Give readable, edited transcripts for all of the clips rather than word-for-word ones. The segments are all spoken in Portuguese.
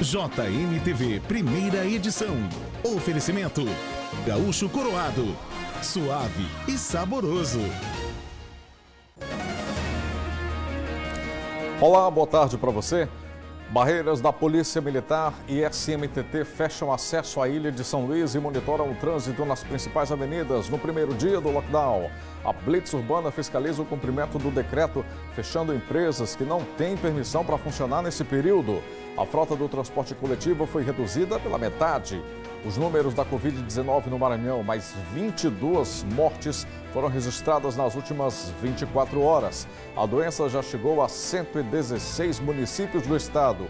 JMTV, primeira edição. Oferecimento: Gaúcho Coroado, suave e saboroso. Olá, boa tarde para você. Barreiras da Polícia Militar e SMTT fecham acesso à Ilha de São Luís e monitoram o trânsito nas principais avenidas no primeiro dia do lockdown. A Blitz Urbana fiscaliza o cumprimento do decreto, fechando empresas que não têm permissão para funcionar nesse período. A frota do transporte coletivo foi reduzida pela metade. Os números da Covid-19 no Maranhão, mais 22 mortes, foram registradas nas últimas 24 horas. A doença já chegou a 116 municípios do estado.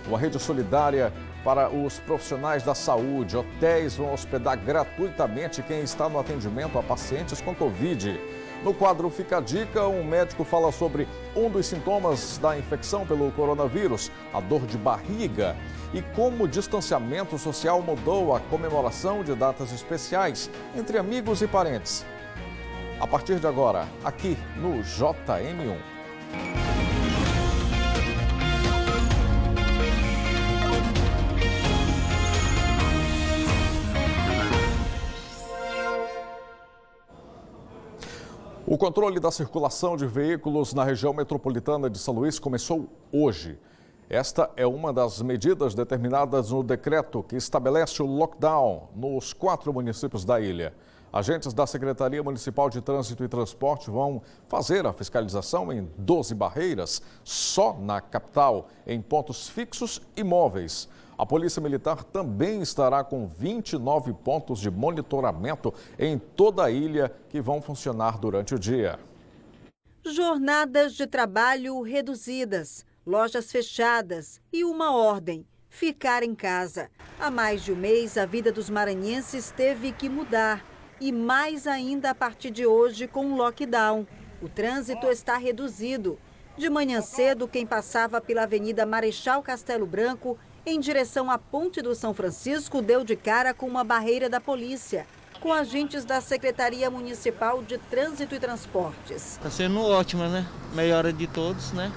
Uma rede solidária para os profissionais da saúde. Hotéis vão hospedar gratuitamente quem está no atendimento a pacientes com Covid. No quadro Fica a Dica, um médico fala sobre um dos sintomas da infecção pelo coronavírus, a dor de barriga, e como o distanciamento social mudou a comemoração de datas especiais entre amigos e parentes. A partir de agora, aqui no JM1. O controle da circulação de veículos na região metropolitana de São Luís começou hoje. Esta é uma das medidas determinadas no decreto que estabelece o lockdown nos 4 municípios da ilha. Agentes da Secretaria Municipal de Trânsito e Transporte vão fazer a fiscalização em 12 barreiras, só na capital, em pontos fixos e móveis. A Polícia Militar também estará com 29 pontos de monitoramento em toda a ilha que vão funcionar durante o dia. Jornadas de trabalho reduzidas, lojas fechadas e uma ordem: ficar em casa. Há mais de um mês, a vida dos maranhenses teve que mudar. E mais ainda a partir de hoje com o lockdown. O trânsito está reduzido. De manhã cedo, quem passava pela Avenida Marechal Castelo Branco em direção à Ponte do São Francisco deu de cara com uma barreira da polícia, com agentes da Secretaria Municipal de Trânsito e Transportes. Está sendo ótima, né? Melhora de todos, né?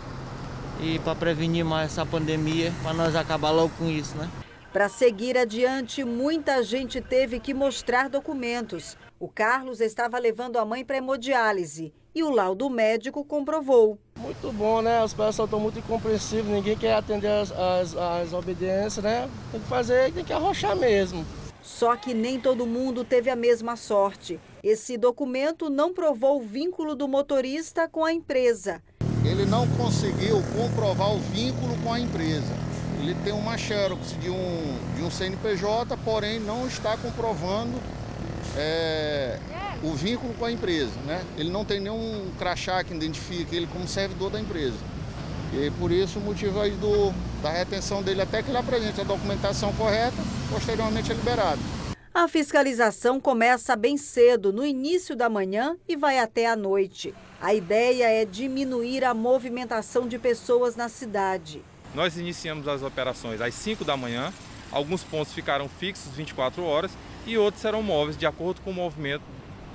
E para prevenir mais essa pandemia, para nós acabar logo com isso, né? Para seguir adiante, muita gente teve que mostrar documentos. O Carlos estava levando a mãe para hemodiálise e o laudo médico comprovou. Muito bom, né? Os pessoal estão muito compreensivos, ninguém quer atender as obediências, né? Tem que fazer, tem que arrochar mesmo. Só que nem todo mundo teve a mesma sorte. Esse documento não provou o vínculo do motorista com a empresa. Ele não conseguiu comprovar o vínculo com a empresa. Ele tem uma xerox de um CNPJ, porém não está comprovando o vínculo com a empresa, né? Ele não tem nenhum crachá que identifique ele como servidor da empresa. E por isso o motivo aí da retenção dele até que ele apresente a documentação correta, posteriormente é liberado. A fiscalização começa bem cedo, no início da manhã e vai até à noite. A ideia é diminuir a movimentação de pessoas na cidade. Nós iniciamos as operações às 5 da manhã, alguns pontos ficaram fixos 24 horas e outros serão móveis de acordo com o movimento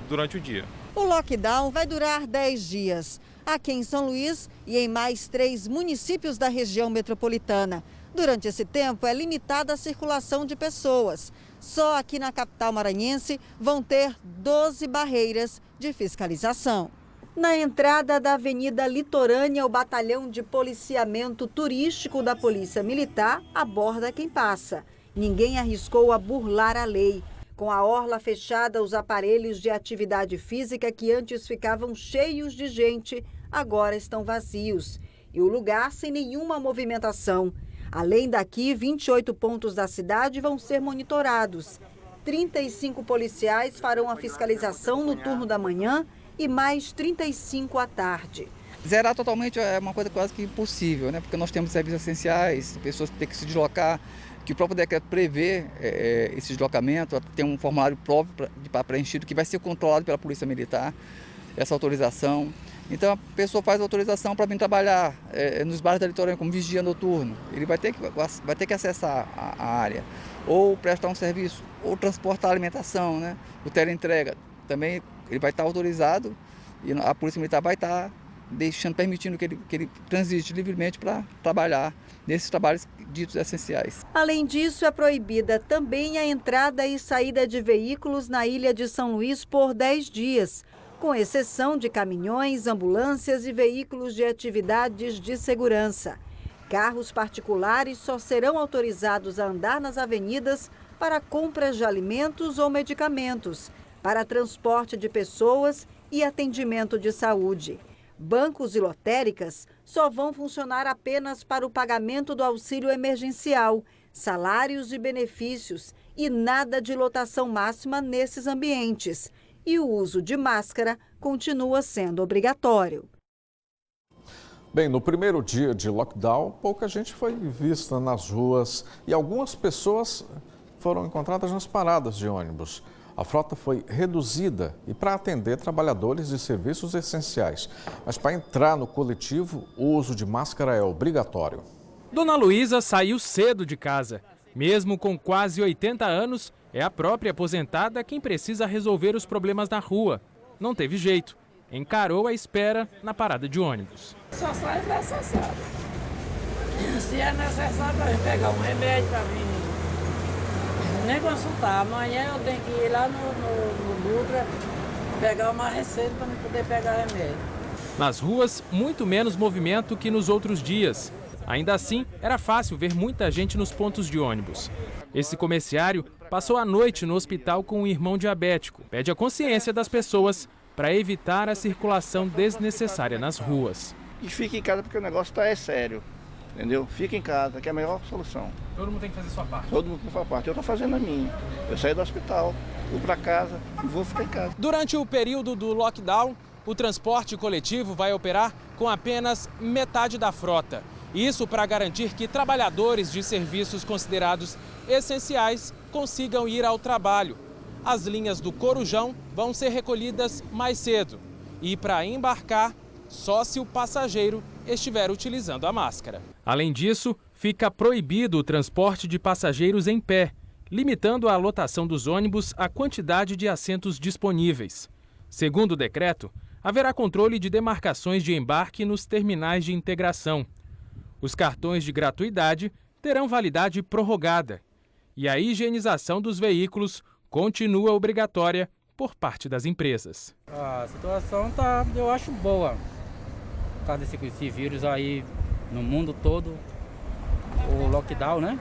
durante o dia. O lockdown vai durar 10 dias, aqui em São Luís e em mais 3 municípios da região metropolitana. Durante esse tempo é limitada a circulação de pessoas. Só aqui na capital maranhense vão ter 12 barreiras de fiscalização. Na entrada da Avenida Litorânea, o batalhão de policiamento turístico da Polícia Militar aborda quem passa. Ninguém arriscou a burlar a lei. Com a orla fechada, os aparelhos de atividade física que antes ficavam cheios de gente, agora estão vazios. E o lugar sem nenhuma movimentação. Além daqui, 28 pontos da cidade vão ser monitorados. 35 policiais farão a fiscalização no turno da manhã e mais 35 à tarde. Zerar totalmente é uma coisa quase que impossível, né? Porque nós temos serviços essenciais, pessoas que têm que se deslocar, que o próprio decreto prevê esse deslocamento, tem um formulário próprio para preenchido que vai ser controlado pela Polícia Militar, essa autorização. Então a pessoa faz a autorização para vir trabalhar nos bares da litorânea como vigia noturno. Ele vai ter que acessar a área, ou prestar um serviço, ou transportar alimentação, né? O teleentrega também ele vai estar autorizado e a Polícia Militar vai estar permitindo que ele transite livremente para trabalhar nesses trabalhos ditos essenciais. Além disso, é proibida também a entrada e saída de veículos na ilha de São Luís por 10 dias, com exceção de caminhões, ambulâncias e veículos de atividades de segurança. Carros particulares só serão autorizados a andar nas avenidas para compras de alimentos ou medicamentos, para transporte de pessoas e atendimento de saúde. Bancos e lotéricas só vão funcionar apenas para o pagamento do auxílio emergencial, salários e benefícios e nada de lotação máxima nesses ambientes. E o uso de máscara continua sendo obrigatório. Bem, no primeiro dia de lockdown, pouca gente foi vista nas ruas e algumas pessoas foram encontradas nas paradas de ônibus. A frota foi reduzida e para atender trabalhadores de serviços essenciais. Mas para entrar no coletivo, o uso de máscara é obrigatório. Dona Luísa saiu cedo de casa. Mesmo com quase 80 anos, é a própria aposentada quem precisa resolver os problemas na rua. Não teve jeito. Encarou a espera na parada de ônibus. Só sai necessário. Se é necessário para pegar um remédio para vir. Nem consultar. Amanhã eu tenho que ir lá no Dutra pegar uma receita para não poder pegar remédio. Nas ruas, muito menos movimento que nos outros dias. Ainda assim, era fácil ver muita gente nos pontos de ônibus. Esse comerciário passou a noite no hospital com um irmão diabético. Pede a consciência das pessoas para evitar a circulação desnecessária nas ruas. E fique em casa porque o negócio sério. Entendeu? Fica em casa, que é a melhor solução. Todo mundo tem que fazer sua parte. Todo mundo tem sua parte. Eu estou fazendo a minha. Eu saí do hospital, vou para casa e vou ficar em casa. Durante o período do lockdown, o transporte coletivo vai operar com apenas metade da frota. Isso para garantir que trabalhadores de serviços considerados essenciais consigam ir ao trabalho. As linhas do Corujão vão ser recolhidas mais cedo. E para embarcar, só se o passageiro estiver utilizando a máscara. Além disso, fica proibido o transporte de passageiros em pé, limitando a lotação dos ônibus à quantidade de assentos disponíveis. Segundo o decreto, haverá controle de demarcações de embarque nos terminais de integração. Os cartões de gratuidade terão validade prorrogada e a higienização dos veículos continua obrigatória por parte das empresas. A situação eu acho boa. Por causa desse vírus aí no mundo todo, o lockdown, né?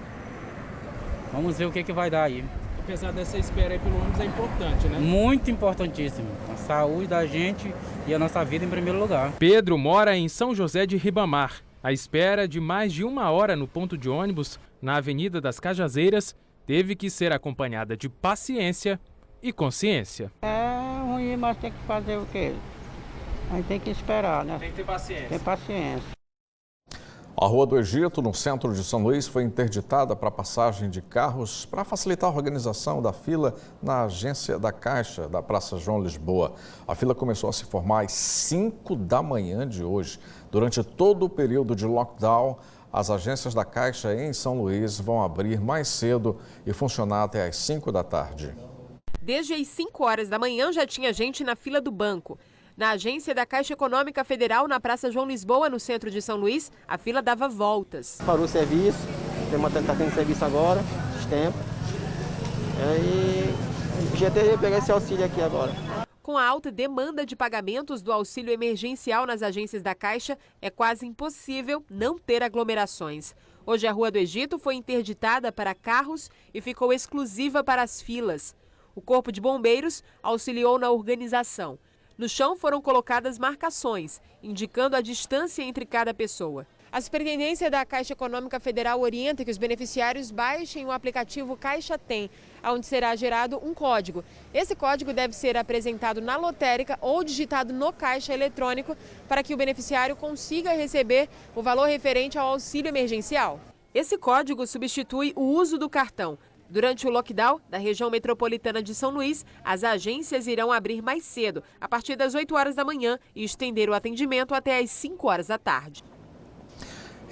Vamos ver o que vai dar aí. Apesar dessa espera aí pelo ônibus, é importante, né? Muito importantíssimo. A saúde da gente e a nossa vida em primeiro lugar. Pedro mora em São José de Ribamar. A espera de mais de 1 hora no ponto de ônibus, na Avenida das Cajazeiras, teve que ser acompanhada de paciência e consciência. É ruim, mas tem que fazer o quê? A gente tem que esperar, né? Tem que ter paciência. Tem paciência. A Rua do Egito, no centro de São Luís, foi interditada para passagem de carros para facilitar a organização da fila na agência da Caixa da Praça João Lisboa. A fila começou a se formar às 5 da manhã de hoje. Durante todo o período de lockdown, as agências da Caixa em São Luís vão abrir mais cedo e funcionar até às 5 da tarde. Desde as 5 horas da manhã já tinha gente na fila do banco. Na agência da Caixa Econômica Federal, na Praça João Lisboa, no centro de São Luís, a fila dava voltas. Parou o serviço, está tendo serviço agora, esse tempo. E já teria que pegar esse auxílio aqui agora. Com a alta demanda de pagamentos do auxílio emergencial nas agências da Caixa, é quase impossível não ter aglomerações. Hoje a Rua do Egito foi interditada para carros e ficou exclusiva para as filas. O Corpo de Bombeiros auxiliou na organização. No chão foram colocadas marcações, indicando a distância entre cada pessoa. A Superintendência da Caixa Econômica Federal orienta que os beneficiários baixem o aplicativo Caixa Tem, onde será gerado um código. Esse código deve ser apresentado na lotérica ou digitado no caixa eletrônico para que o beneficiário consiga receber o valor referente ao auxílio emergencial. Esse código substitui o uso do cartão. Durante o lockdown da região metropolitana de São Luís, as agências irão abrir mais cedo, a partir das 8 horas da manhã, e estender o atendimento até às 5 horas da tarde.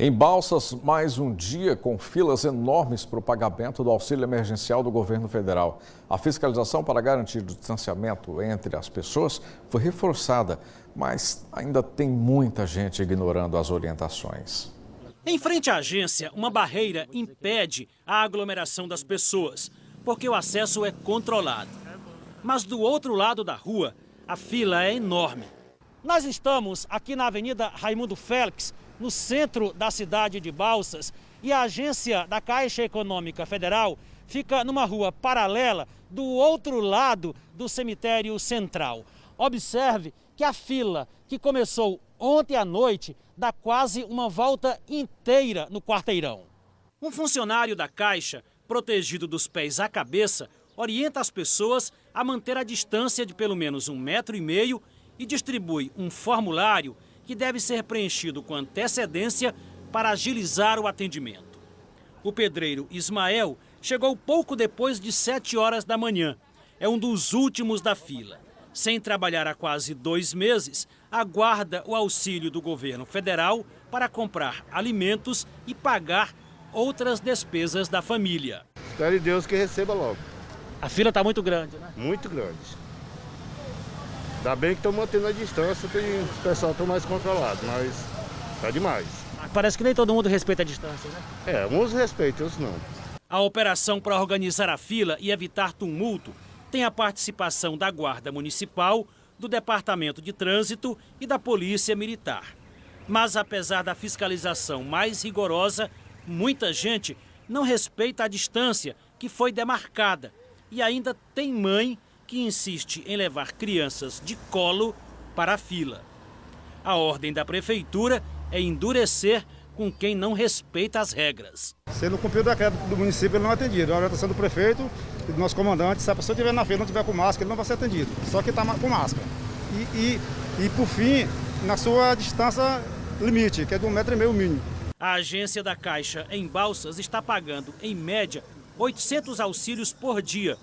Em Balsas, mais um dia com filas enormes para o pagamento do auxílio emergencial do governo federal. A fiscalização para garantir o distanciamento entre as pessoas foi reforçada, mas ainda tem muita gente ignorando as orientações. Em frente à agência, uma barreira impede a aglomeração das pessoas, porque o acesso é controlado. Mas do outro lado da rua, a fila é enorme. Nós estamos aqui na Avenida Raimundo Félix, no centro da cidade de Balsas, e a agência da Caixa Econômica Federal fica numa rua paralela do outro lado do cemitério central. Observe que a fila, que começou ontem à noite, dá quase uma volta inteira no quarteirão. Um funcionário da Caixa, protegido dos pés à cabeça, orienta as pessoas a manter a distância de pelo menos 1,5 metro e distribui um formulário que deve ser preenchido com antecedência para agilizar o atendimento. O pedreiro Ismael chegou pouco depois de 7 horas da manhã. É um dos últimos da fila. Sem trabalhar há quase 2 meses, aguarda o auxílio do governo federal para comprar alimentos e pagar outras despesas da família. Espero em Deus que receba logo. A fila está muito grande, né? Muito grande. Ainda bem que estão mantendo a distância, o pessoal está mais controlado, mas está demais. Parece que nem todo mundo respeita a distância, né? Uns respeitam, outros não. A operação para organizar a fila e evitar tumulto tem a participação da Guarda Municipal, do Departamento de Trânsito e da Polícia Militar. Mas apesar da fiscalização mais rigorosa, muita gente não respeita a distância que foi demarcada e ainda tem mãe que insiste em levar crianças de colo para a fila. A ordem da Prefeitura é endurecer com quem não respeita as regras. Se não cumprir o decreto do município, ele não é atendido. A orientação do prefeito e do nosso comandante, se a pessoa estiver na fila e não estiver com máscara, ele não vai ser atendido. Só que está com máscara. E por fim, na sua distância limite, que é de 1,5 metro mínimo. A agência da Caixa em Balsas está pagando, em média, 800 auxílios por dia.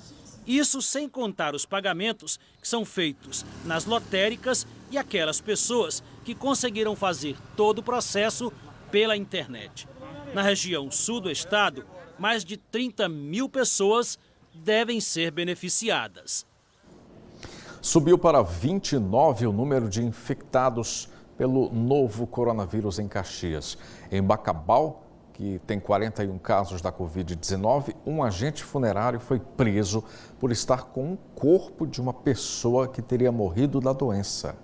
Isso sem contar os pagamentos que são feitos nas lotéricas e aquelas pessoas que conseguiram fazer todo o processo pela internet. Na região sul do estado, mais de 30 mil pessoas devem ser beneficiadas. Subiu para 29 o número de infectados pelo novo coronavírus em Caxias. Em Bacabal, que tem 41 casos da Covid-19, um agente funerário foi preso por estar com o corpo de uma pessoa que teria morrido da doença.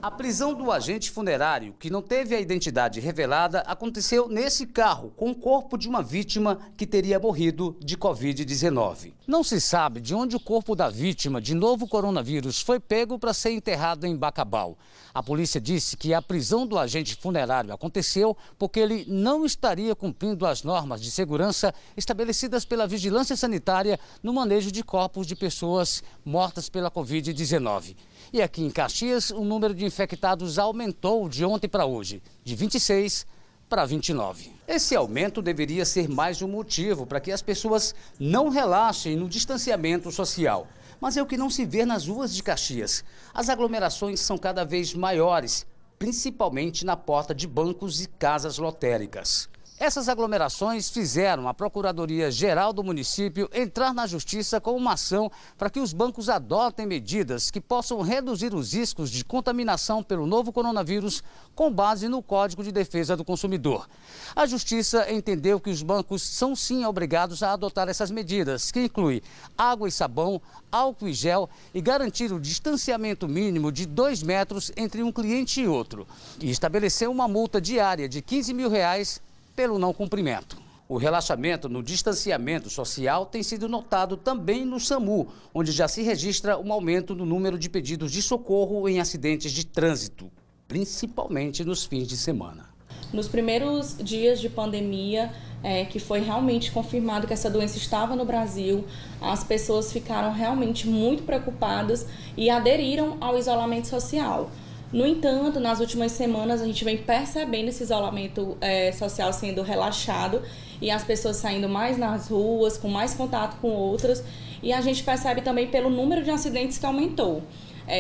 A prisão do agente funerário, que não teve a identidade revelada, aconteceu nesse carro, com o corpo de uma vítima que teria morrido de Covid-19. Não se sabe de onde o corpo da vítima de novo coronavírus foi pego para ser enterrado em Bacabal. A polícia disse que a prisão do agente funerário aconteceu porque ele não estaria cumprindo as normas de segurança estabelecidas pela Vigilância Sanitária no manejo de corpos de pessoas mortas pela Covid-19. E aqui em Caxias, o número de infectados aumentou de ontem para hoje, de 26 para 29. Esse aumento deveria ser mais um motivo para que as pessoas não relaxem no distanciamento social. Mas é o que não se vê nas ruas de Caxias. As aglomerações são cada vez maiores, principalmente na porta de bancos e casas lotéricas. Essas aglomerações fizeram a Procuradoria-Geral do município entrar na Justiça com uma ação para que os bancos adotem medidas que possam reduzir os riscos de contaminação pelo novo coronavírus com base no Código de Defesa do Consumidor. A Justiça entendeu que os bancos são sim obrigados a adotar essas medidas, que incluem água e sabão, álcool e gel e garantir o distanciamento mínimo de 2 metros entre um cliente e outro. E estabeleceu uma multa diária de R$15 mil pelo não cumprimento. O relaxamento no distanciamento social tem sido notado também no SAMU, onde já se registra um aumento no número de pedidos de socorro em acidentes de trânsito, principalmente nos fins de semana. Nos primeiros dias de pandemia, que foi realmente confirmado que essa doença estava no Brasil, as pessoas ficaram realmente muito preocupadas e aderiram ao isolamento social. No entanto, nas últimas semanas, a gente vem percebendo esse isolamento social sendo relaxado e as pessoas saindo mais nas ruas, com mais contato com outras. E a gente percebe também pelo número de acidentes que aumentou.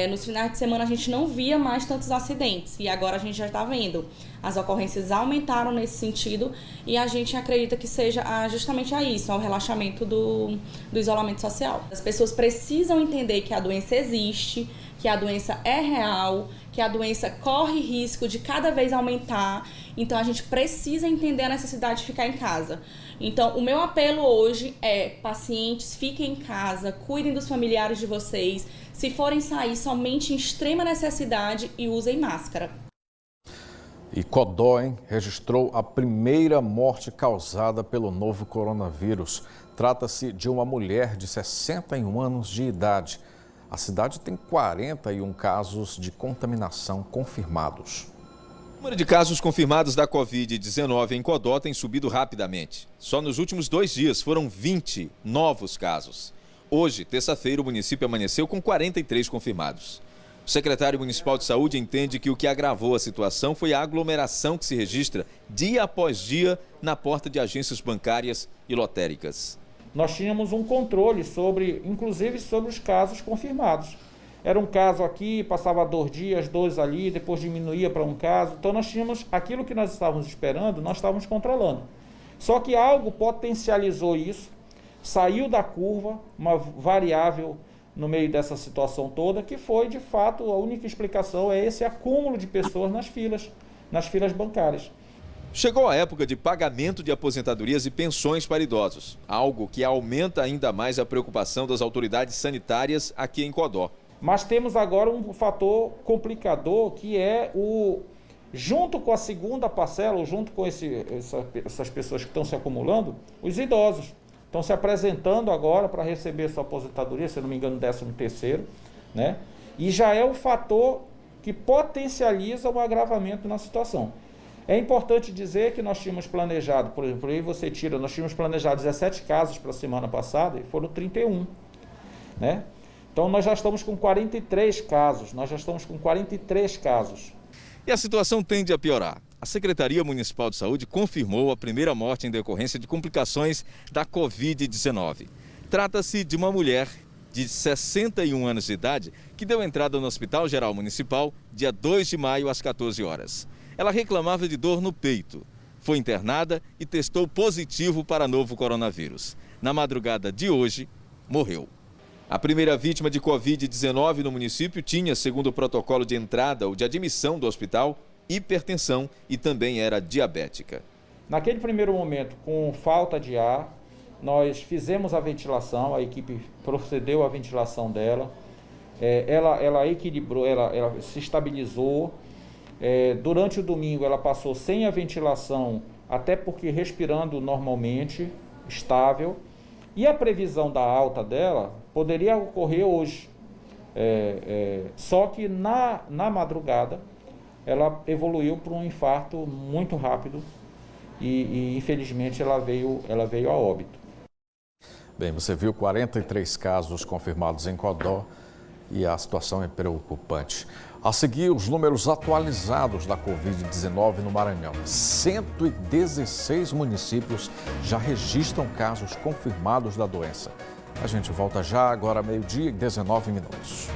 Nos finais de semana a gente não via mais tantos acidentes e agora a gente já está vendo. As ocorrências aumentaram nesse sentido e a gente acredita que seja justamente isso, ao relaxamento do isolamento social. As pessoas precisam entender que a doença existe, que a doença é real, que a doença corre risco de cada vez aumentar. Então a gente precisa entender a necessidade de ficar em casa. Então o meu apelo hoje é: pacientes, fiquem em casa, cuidem dos familiares de vocês. Se forem sair, somente em extrema necessidade e usem máscara. E Codó, registrou a primeira morte causada pelo novo coronavírus. Trata-se de uma mulher de 61 anos de idade. A cidade tem 41 casos de contaminação confirmados. O número de casos confirmados da Covid-19 em Codó tem subido rapidamente. Só nos últimos 2 dias foram 20 novos casos. Hoje, terça-feira, o município amanheceu com 43 confirmados. O secretário municipal de saúde entende que o que agravou a situação foi a aglomeração que se registra dia após dia na porta de agências bancárias e lotéricas. Nós tínhamos um controle inclusive sobre os casos confirmados. Era um caso aqui, passava 2 dias, 2 ali, depois diminuía para um caso. Então nós tínhamos aquilo que nós estávamos esperando, nós estávamos controlando. Só que algo potencializou isso, saiu da curva, uma variável no meio dessa situação toda, que foi, de fato, a única explicação é esse acúmulo de pessoas nas filas bancárias. Chegou a época de pagamento de aposentadorias e pensões para idosos, algo que aumenta ainda mais a preocupação das autoridades sanitárias aqui em Codó. Mas temos agora um fator complicador, que é junto com a segunda parcela, junto com essas pessoas que estão se acumulando, os idosos estão se apresentando agora para receber sua aposentadoria, se não me engano, 13º, né? E já é um fator que potencializa o agravamento na situação. É importante dizer que nós tínhamos planejado, por exemplo, aí nós tínhamos planejado 17 casos para a semana passada e foram 31, né? Então nós já estamos com 43 casos, E a situação tende a piorar. A Secretaria Municipal de Saúde confirmou a primeira morte em decorrência de complicações da Covid-19. Trata-se de uma mulher de 61 anos de idade que deu entrada no Hospital Geral Municipal dia 2 de maio às 14 horas. Ela reclamava de dor no peito. Foi internada e testou positivo para novo coronavírus. Na madrugada de hoje, morreu. A primeira vítima de Covid-19 no município tinha, segundo o protocolo de entrada ou de admissão do hospital, hipertensão e também era diabética. Naquele primeiro momento, com falta de ar, nós fizemos a ventilação, a equipe procedeu à ventilação dela, ela equilibrou, ela se estabilizou. Durante o domingo ela passou sem a ventilação, até porque respirando normalmente, estável, e a previsão da alta dela poderia ocorrer hoje, só que na madrugada ela evoluiu para um infarto muito rápido e infelizmente ela veio a óbito. Bem, você viu 43 casos confirmados em Codó e a situação é preocupante. A seguir, os números atualizados da Covid-19 no Maranhão. 116 municípios já registram casos confirmados da doença. A gente volta já, agora 12h19.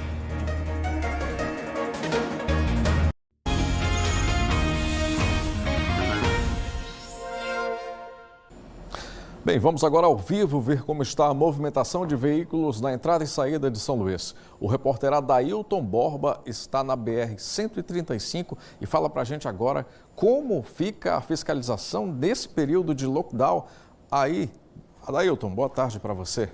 Bem, vamos agora ao vivo ver como está a movimentação de veículos na entrada e saída de São Luís. O repórter Adailton Borba está na BR-135 e fala para a gente agora como fica a fiscalização nesse período de lockdown. Aí, Adailton, boa tarde para você.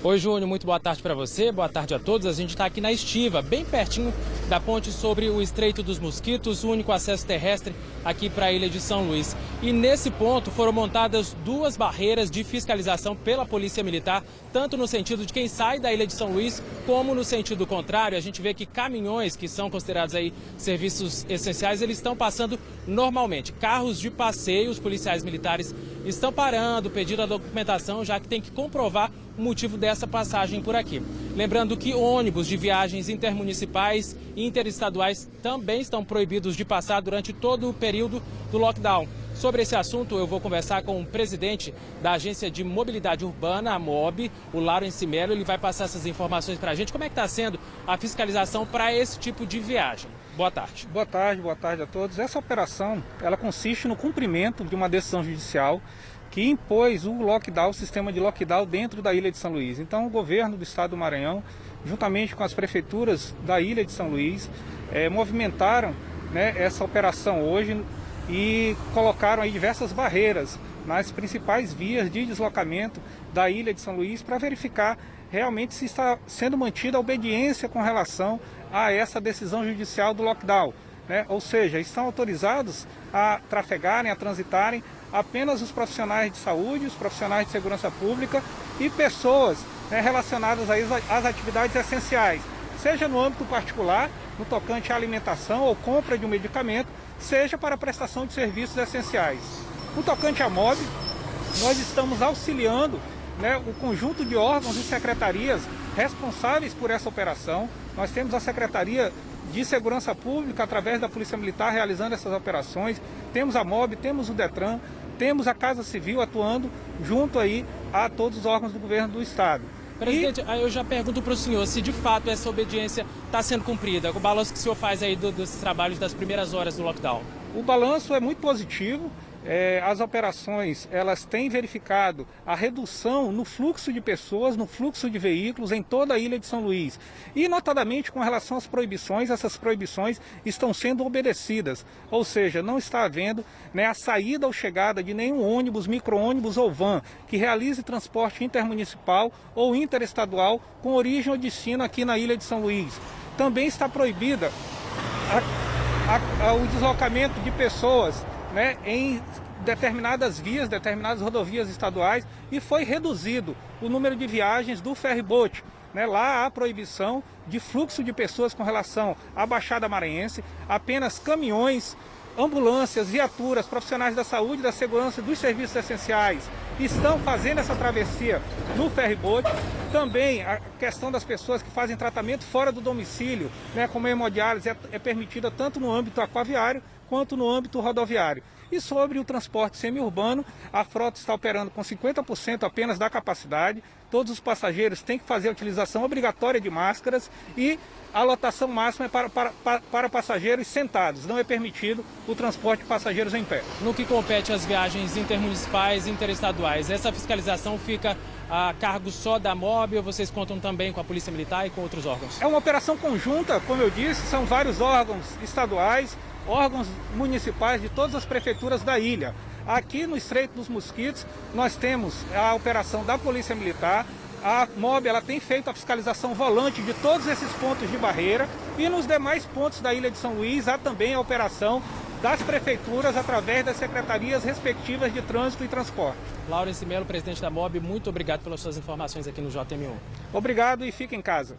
Oi, Júnior, muito boa tarde para você, boa tarde a todos. A gente está aqui na Estiva, bem pertinho da ponte sobre o Estreito dos Mosquitos, o único acesso terrestre aqui para a ilha de São Luís. E nesse ponto foram montadas 2 barreiras de fiscalização pela Polícia Militar, tanto no sentido de quem sai da ilha de São Luís, como no sentido contrário. A gente vê que caminhões que são considerados aí serviços essenciais, eles estão passando normalmente. Carros de passeio, os policiais militares estão parando, pedindo a documentação, já que tem que comprovar o motivo dessa passagem por aqui. Lembrando que ônibus de viagens intermunicipais e interestaduais também estão proibidos de passar durante todo o período do lockdown. Sobre esse assunto, eu vou conversar com o presidente da Agência de Mobilidade Urbana, a MOB, o Laurence Melo. Ele vai passar essas informações para a gente. Como é que está sendo a fiscalização para esse tipo de viagem? Boa tarde. Boa tarde a todos. Essa operação, ela consiste no cumprimento de uma decisão judicial que impôs o lockdown, o sistema de lockdown dentro da Ilha de São Luís. Então, o governo do estado do Maranhão, juntamente com as prefeituras da Ilha de São Luís, movimentaram, né, essa operação hoje e colocaram aí diversas barreiras nas principais vias de deslocamento da Ilha de São Luís para verificar realmente se está sendo mantida a obediência com relação a essa decisão judicial do lockdown, né? Ou seja, estão autorizados a trafegarem, a transitarem apenas os profissionais de saúde, os profissionais de segurança pública e pessoas, né, relacionadas às atividades essenciais, seja no âmbito particular, no tocante à alimentação ou compra de um medicamento, seja para a prestação de serviços essenciais. No tocante à MOB, nós estamos auxiliando, né, o conjunto de órgãos e secretarias responsáveis por essa operação. Nós temos a Secretaria de Segurança Pública, através da Polícia Militar, realizando essas operações. Temos a MOB, temos o DETRAN, temos a Casa Civil atuando junto aí a todos os órgãos do governo do estado. Presidente, aí eu já pergunto para o senhor se de fato essa obediência está sendo cumprida. O balanço que o senhor faz aí dos trabalhos das primeiras horas do lockdown? O balanço é muito positivo. As operações, elas têm verificado a redução no fluxo de pessoas, no fluxo de veículos em toda a Ilha de São Luís. E notadamente com relação às proibições, essas proibições estão sendo obedecidas. Ou seja, não está havendo, né, a saída ou chegada de nenhum ônibus, micro-ônibus ou van que realize transporte intermunicipal ou interestadual com origem ou destino aqui na Ilha de São Luís. Também está proibida o deslocamento de pessoas, né, em determinadas vias, determinadas rodovias estaduais, e foi reduzido o número de viagens do ferryboat. Né, lá há proibição de fluxo de pessoas com relação à Baixada Maranhense, apenas caminhões, ambulâncias, viaturas, profissionais da saúde, da segurança, dos serviços essenciais estão fazendo essa travessia no ferryboat. Também a questão das pessoas que fazem tratamento fora do domicílio, né, como a hemodiálise, é permitida tanto no âmbito aquaviário quanto no âmbito rodoviário. E sobre o transporte semiurbano, a frota está operando com 50% apenas da capacidade. Todos os passageiros têm que fazer a utilização obrigatória de máscaras e a lotação máxima é para passageiros sentados. Não é permitido o transporte de passageiros em pé. No que compete às viagens intermunicipais e interestaduais, essa fiscalização fica a cargo só da MOB ou vocês contam também com a Polícia Militar e com outros órgãos? É uma operação conjunta, como eu disse, são vários órgãos estaduais, órgãos municipais de todas as prefeituras da ilha. Aqui no Estreito dos Mosquitos, nós temos a operação da Polícia Militar. A MOB, ela tem feito a fiscalização volante de todos esses pontos de barreira, e nos demais pontos da Ilha de São Luís há também a operação das prefeituras através das secretarias respectivas de trânsito e transporte. Laurence Melo, presidente da MOB, muito obrigado pelas suas informações aqui no JM1. Obrigado e fique em casa.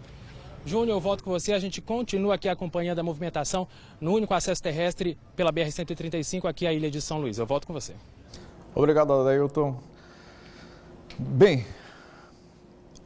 Júnior, eu volto com você. A gente continua aqui acompanhando a movimentação no único acesso terrestre pela BR-135 aqui à Ilha de São Luís. Eu volto com você. Obrigado, Adailton. Bem,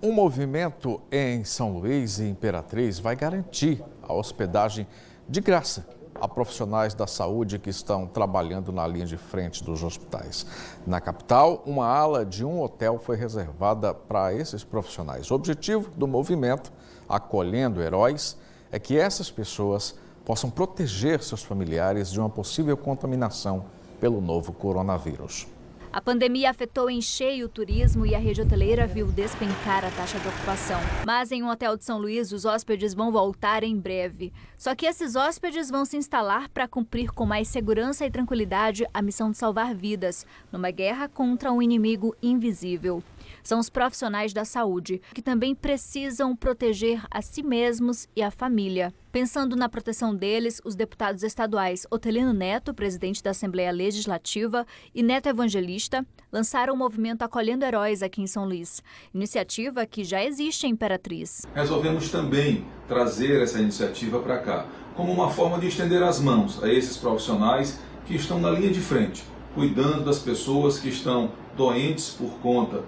um movimento em São Luís e Imperatriz vai garantir a hospedagem de graça a profissionais da saúde que estão trabalhando na linha de frente dos hospitais. Na capital, uma ala de um hotel foi reservada para esses profissionais. O objetivo do movimento, Acolhendo Heróis, é que essas pessoas possam proteger seus familiares de uma possível contaminação pelo novo coronavírus. A pandemia afetou em cheio o turismo e a rede hoteleira viu despencar a taxa de ocupação. Mas em um hotel de São Luís, os hóspedes vão voltar em breve. Só que esses hóspedes vão se instalar para cumprir com mais segurança e tranquilidade a missão de salvar vidas, numa guerra contra um inimigo invisível. São os profissionais da saúde, que também precisam proteger a si mesmos e a família. Pensando na proteção deles, os deputados estaduais Otelino Neto, presidente da Assembleia Legislativa, e Neto Evangelista lançaram o movimento Acolhendo Heróis aqui em São Luís, iniciativa que já existe em Imperatriz. Resolvemos também trazer essa iniciativa para cá, como uma forma de estender as mãos a esses profissionais que estão na linha de frente, cuidando das pessoas que estão doentes por conta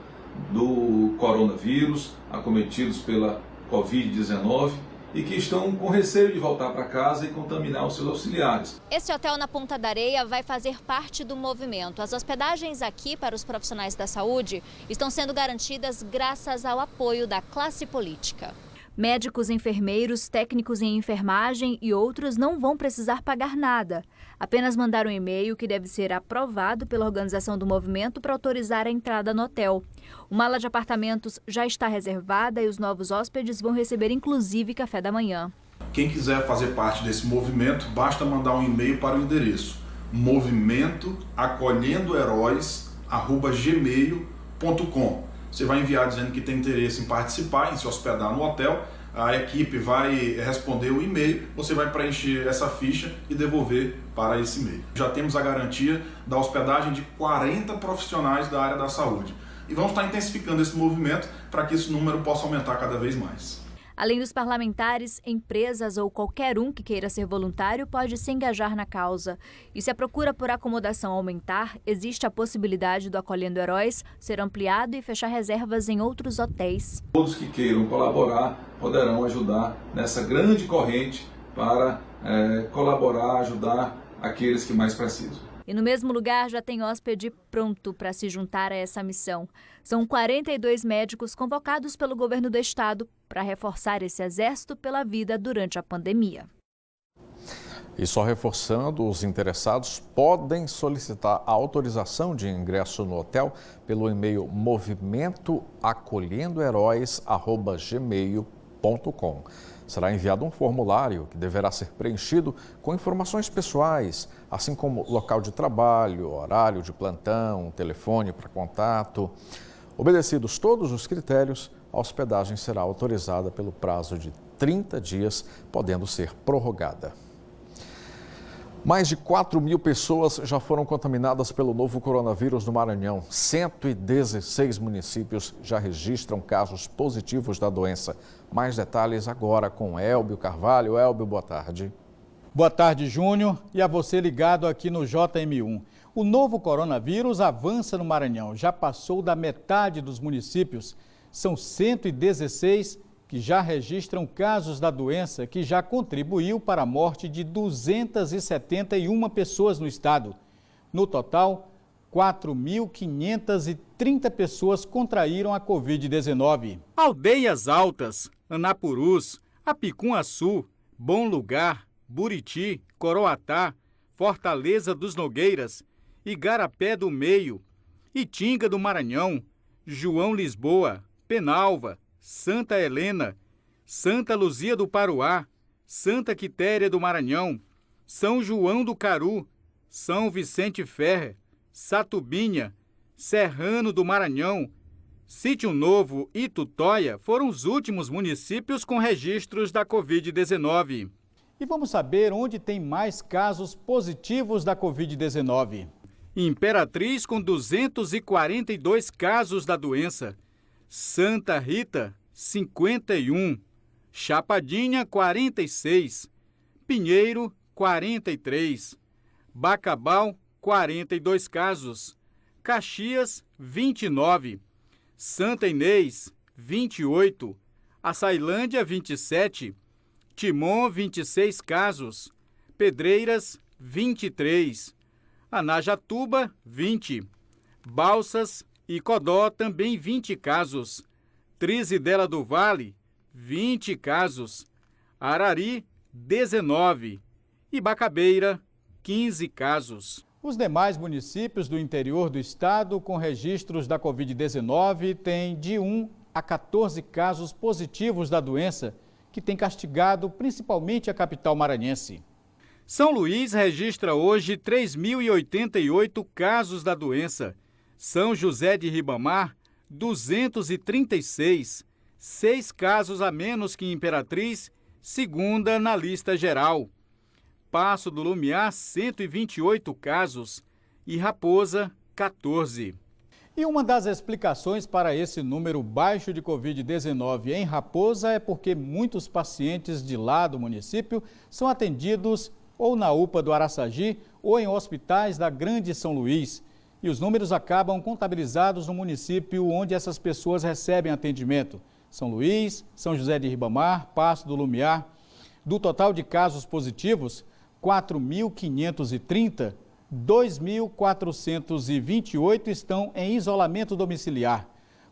do coronavírus, acometidos pela Covid-19 e que estão com receio de voltar para casa e contaminar os seus auxiliares. Esse hotel na Ponta da Areia vai fazer parte do movimento. As hospedagens aqui para os profissionais da saúde estão sendo garantidas graças ao apoio da classe política. Médicos, enfermeiros, técnicos em enfermagem e outros não vão precisar pagar nada. Apenas mandar um e-mail que deve ser aprovado pela organização do movimento para autorizar a entrada no hotel. Uma ala de apartamentos já está reservada e os novos hóspedes vão receber inclusive café da manhã. Quem quiser fazer parte desse movimento, basta mandar um e-mail para o endereço movimentoacolhendoheróis@gmail.com. Você vai enviar dizendo que tem interesse em participar, em se hospedar no hotel. A equipe vai responder o e-mail, você vai preencher essa ficha e devolver para esse e-mail. Já temos a garantia da hospedagem de 40 profissionais da área da saúde. E vamos estar intensificando esse movimento para que esse número possa aumentar cada vez mais. Além dos parlamentares, empresas ou qualquer um que queira ser voluntário pode se engajar na causa. E se a procura por acomodação aumentar, existe a possibilidade do Acolhendo Heróis ser ampliado e fechar reservas em outros hotéis. Todos que queiram colaborar poderão ajudar nessa grande corrente para colaborar, ajudar aqueles que mais precisam. E no mesmo lugar já tem hóspede pronto para se juntar a essa missão. São 42 médicos convocados pelo governo do estado para reforçar esse exército pela vida durante a pandemia. E só reforçando, os interessados podem solicitar a autorização de ingresso no hotel pelo e-mail movimentoacolhendoheróis@gmail.com. Será enviado um formulário que deverá ser preenchido com informações pessoais, assim como local de trabalho, horário de plantão, telefone para contato. Obedecidos todos os critérios, a hospedagem será autorizada pelo prazo de 30 dias, podendo ser prorrogada. Mais de 4.000 pessoas já foram contaminadas pelo novo coronavírus no Maranhão. 116 municípios já registram casos positivos da doença. Mais detalhes agora com Elbio Carvalho. Elbio, boa tarde. Boa tarde, Júnior, e a você ligado aqui no JM1. O novo coronavírus avança no Maranhão. Já passou da metade dos municípios. São 116 que já registram casos da doença, que já contribuiu para a morte de 271 pessoas no estado. No total, 4.530 pessoas contraíram a Covid-19. Aldeias Altas, Anapurus, Apicum-Açu, Bom Lugar, Buriti, Coroatá, Fortaleza dos Nogueiras, Igarapé do Meio, Itinga do Maranhão, João Lisboa, Penalva, Santa Helena, Santa Luzia do Paruá, Santa Quitéria do Maranhão, São João do Caru, São Vicente Ferre, Satubinha, Serrano do Maranhão, Sítio Novo e Tutóia foram os últimos municípios com registros da Covid-19. E vamos saber onde tem mais casos positivos da Covid-19. Imperatriz com 242 casos da doença. Santa Rita, 51, Chapadinha, 46, Pinheiro, 43, Bacabal, 42 casos, Caxias, 29, Santa Inês, 28, Açailândia, 27, Timon, 26 casos, Pedreiras, 23, Anajatuba, 20, Balsas e Codó, também 20 casos. Trizidela do Vale, 20 casos. Arari, 19. E Bacabeira, 15 casos. Os demais municípios do interior do estado com registros da Covid-19 têm de 1 a 14 casos positivos da doença, que tem castigado principalmente a capital maranhense. São Luís registra hoje 3.088 casos da doença. São José de Ribamar, 236, 6 casos a menos que Imperatriz, segunda na lista geral. Paço do Lumiar, 128 casos e Raposa, 14. E uma das explicações para esse número baixo de Covid-19 em Raposa é porque muitos pacientes de lá do município são atendidos ou na UPA do Araçagi ou em hospitais da Grande São Luís. E os números acabam contabilizados no município onde essas pessoas recebem atendimento. São Luís, São José de Ribamar, Passo do Lumiar. Do total de casos positivos, 4.530, 2.428 estão em isolamento domiciliar,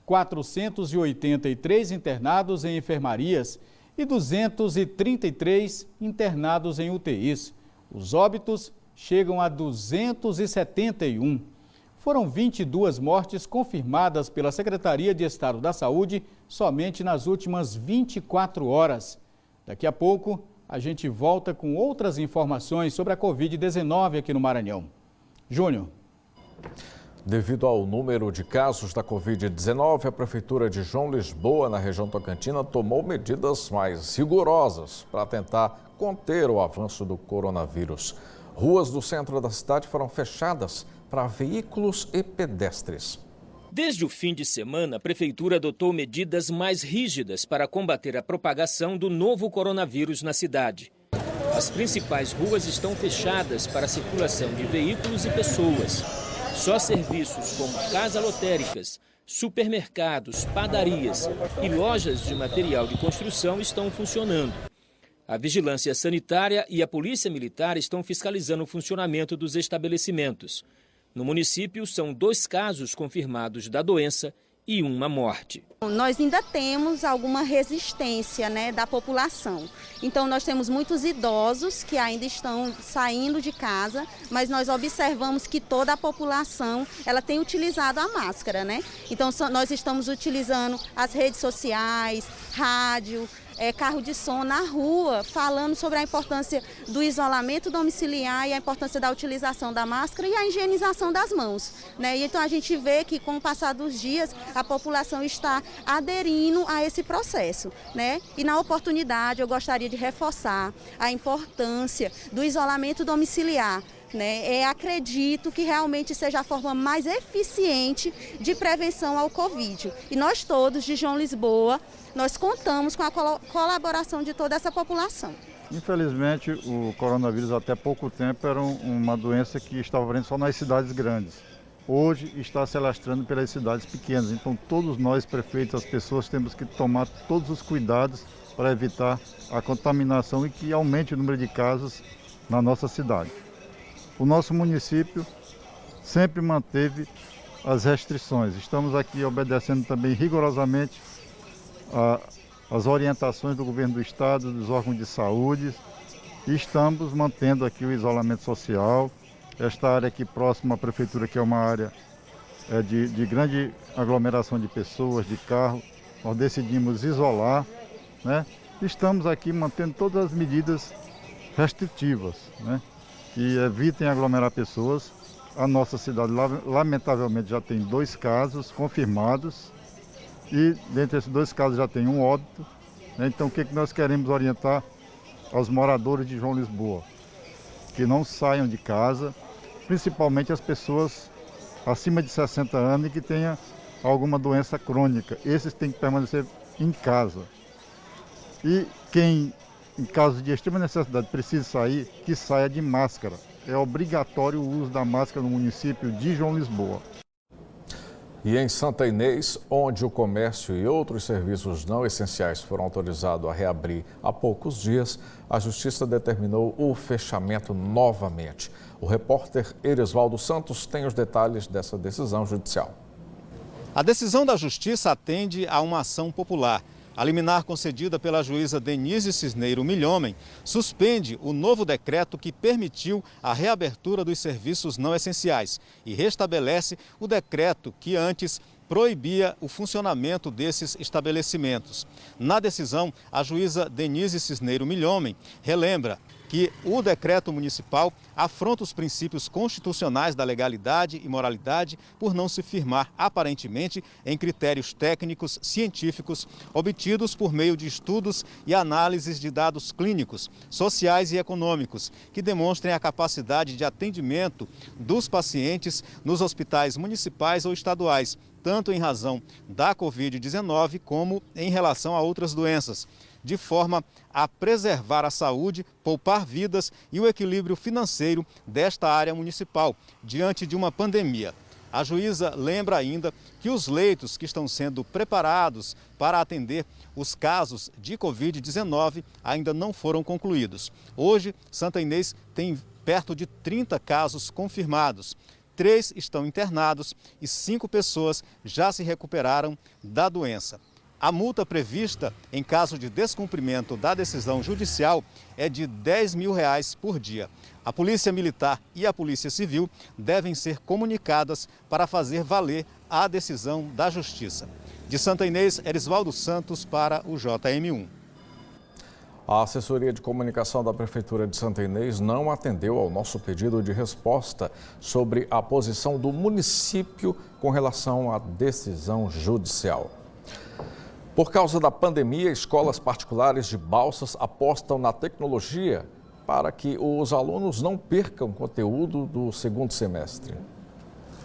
483 internados em enfermarias e 233 internados em UTIs. Os óbitos chegam a 271. Foram 22 mortes confirmadas pela Secretaria de Estado da Saúde somente nas últimas 24 horas. Daqui a pouco, a gente volta com outras informações sobre a Covid-19 aqui no Maranhão. Júnior. Devido ao número de casos da Covid-19, a Prefeitura de João Lisboa, na região tocantina, tomou medidas mais rigorosas para tentar conter o avanço do coronavírus. Ruas do centro da cidade foram fechadas para veículos e pedestres. Desde o fim de semana, a Prefeitura adotou medidas mais rígidas para combater a propagação do novo coronavírus na cidade. As principais ruas estão fechadas para a circulação de veículos e pessoas. Só serviços como casas lotéricas, supermercados, padarias e lojas de material de construção estão funcionando. A Vigilância Sanitária e a Polícia Militar estão fiscalizando o funcionamento dos estabelecimentos. No município, são 2 casos confirmados da doença e uma morte. Nós ainda temos alguma resistência, da população. Então nós temos muitos idosos que ainda estão saindo de casa, mas nós observamos que toda a população ela tem utilizado a máscara, Então nós estamos utilizando as redes sociais, rádio, carro de som na rua, falando sobre a importância do isolamento domiciliar e a importância da utilização da máscara e a higienização das mãos. E então a gente vê que com o passar dos dias a população está aderindo a esse processo. E na oportunidade eu gostaria de reforçar a importância do isolamento domiciliar. Acredito que realmente seja a forma mais eficiente de prevenção ao Covid. E nós todos de João Lisboa, nós contamos com a colaboração de toda essa população. Infelizmente, o coronavírus até pouco tempo era uma doença que estava presente só nas cidades grandes. Hoje está se alastrando pelas cidades pequenas. Então todos nós, prefeitos, as pessoas, temos que tomar todos os cuidados para evitar a contaminação e que aumente o número de casos na nossa cidade. O nosso município sempre manteve as restrições. Estamos aqui obedecendo também rigorosamente as orientações do governo do estado, dos órgãos de saúde, e estamos mantendo aqui o isolamento social. Esta área aqui próxima à prefeitura, que é uma área de grande aglomeração de pessoas, de carro, nós decidimos isolar, Estamos aqui mantendo todas as medidas restritivas, que evitem aglomerar pessoas. A nossa cidade, lamentavelmente, já tem 2 casos confirmados e dentre esses 2 casos já tem um óbito. Então o que nós queremos orientar aos moradores de João Lisboa? Que não saiam de casa, principalmente as pessoas acima de 60 anos e que tenham alguma doença crônica. Esses têm que permanecer em casa. E quem, em caso de extrema necessidade, precisa sair, que saia de máscara. É obrigatório o uso da máscara no município de João Lisboa. E em Santa Inês, onde o comércio e outros serviços não essenciais foram autorizados a reabrir há poucos dias, a Justiça determinou o fechamento novamente. O repórter Erisvaldo Santos tem os detalhes dessa decisão judicial. A decisão da Justiça atende a uma ação popular. A liminar concedida pela juíza Denise Cisneiro Milhomem suspende o novo decreto que permitiu a reabertura dos serviços não essenciais e restabelece o decreto que antes proibia o funcionamento desses estabelecimentos. Na decisão, a juíza Denise Cisneiro Milhomem relembra que o decreto municipal afronta os princípios constitucionais da legalidade e moralidade por não se firmar, aparentemente, em critérios técnicos científicos obtidos por meio de estudos e análises de dados clínicos, sociais e econômicos, que demonstrem a capacidade de atendimento dos pacientes nos hospitais municipais ou estaduais, tanto em razão da Covid-19 como em relação a outras doenças, de forma a preservar a saúde, poupar vidas e o equilíbrio financeiro desta área municipal, diante de uma pandemia. A juíza lembra ainda que os leitos que estão sendo preparados para atender os casos de Covid-19 ainda não foram concluídos. Hoje, Santa Inês tem perto de 30 casos confirmados. 3 estão internados e 5 pessoas já se recuperaram da doença. A multa prevista em caso de descumprimento da decisão judicial é de R$10 mil por dia. A Polícia Militar e a Polícia Civil devem ser comunicadas para fazer valer a decisão da Justiça. De Santa Inês, Erisvaldo Santos para o JM1. A assessoria de comunicação da Prefeitura de Santa Inês não atendeu ao nosso pedido de resposta sobre a posição do município com relação à decisão judicial. Por causa da pandemia, escolas particulares de Balsas apostam na tecnologia para que os alunos não percam conteúdo do segundo semestre.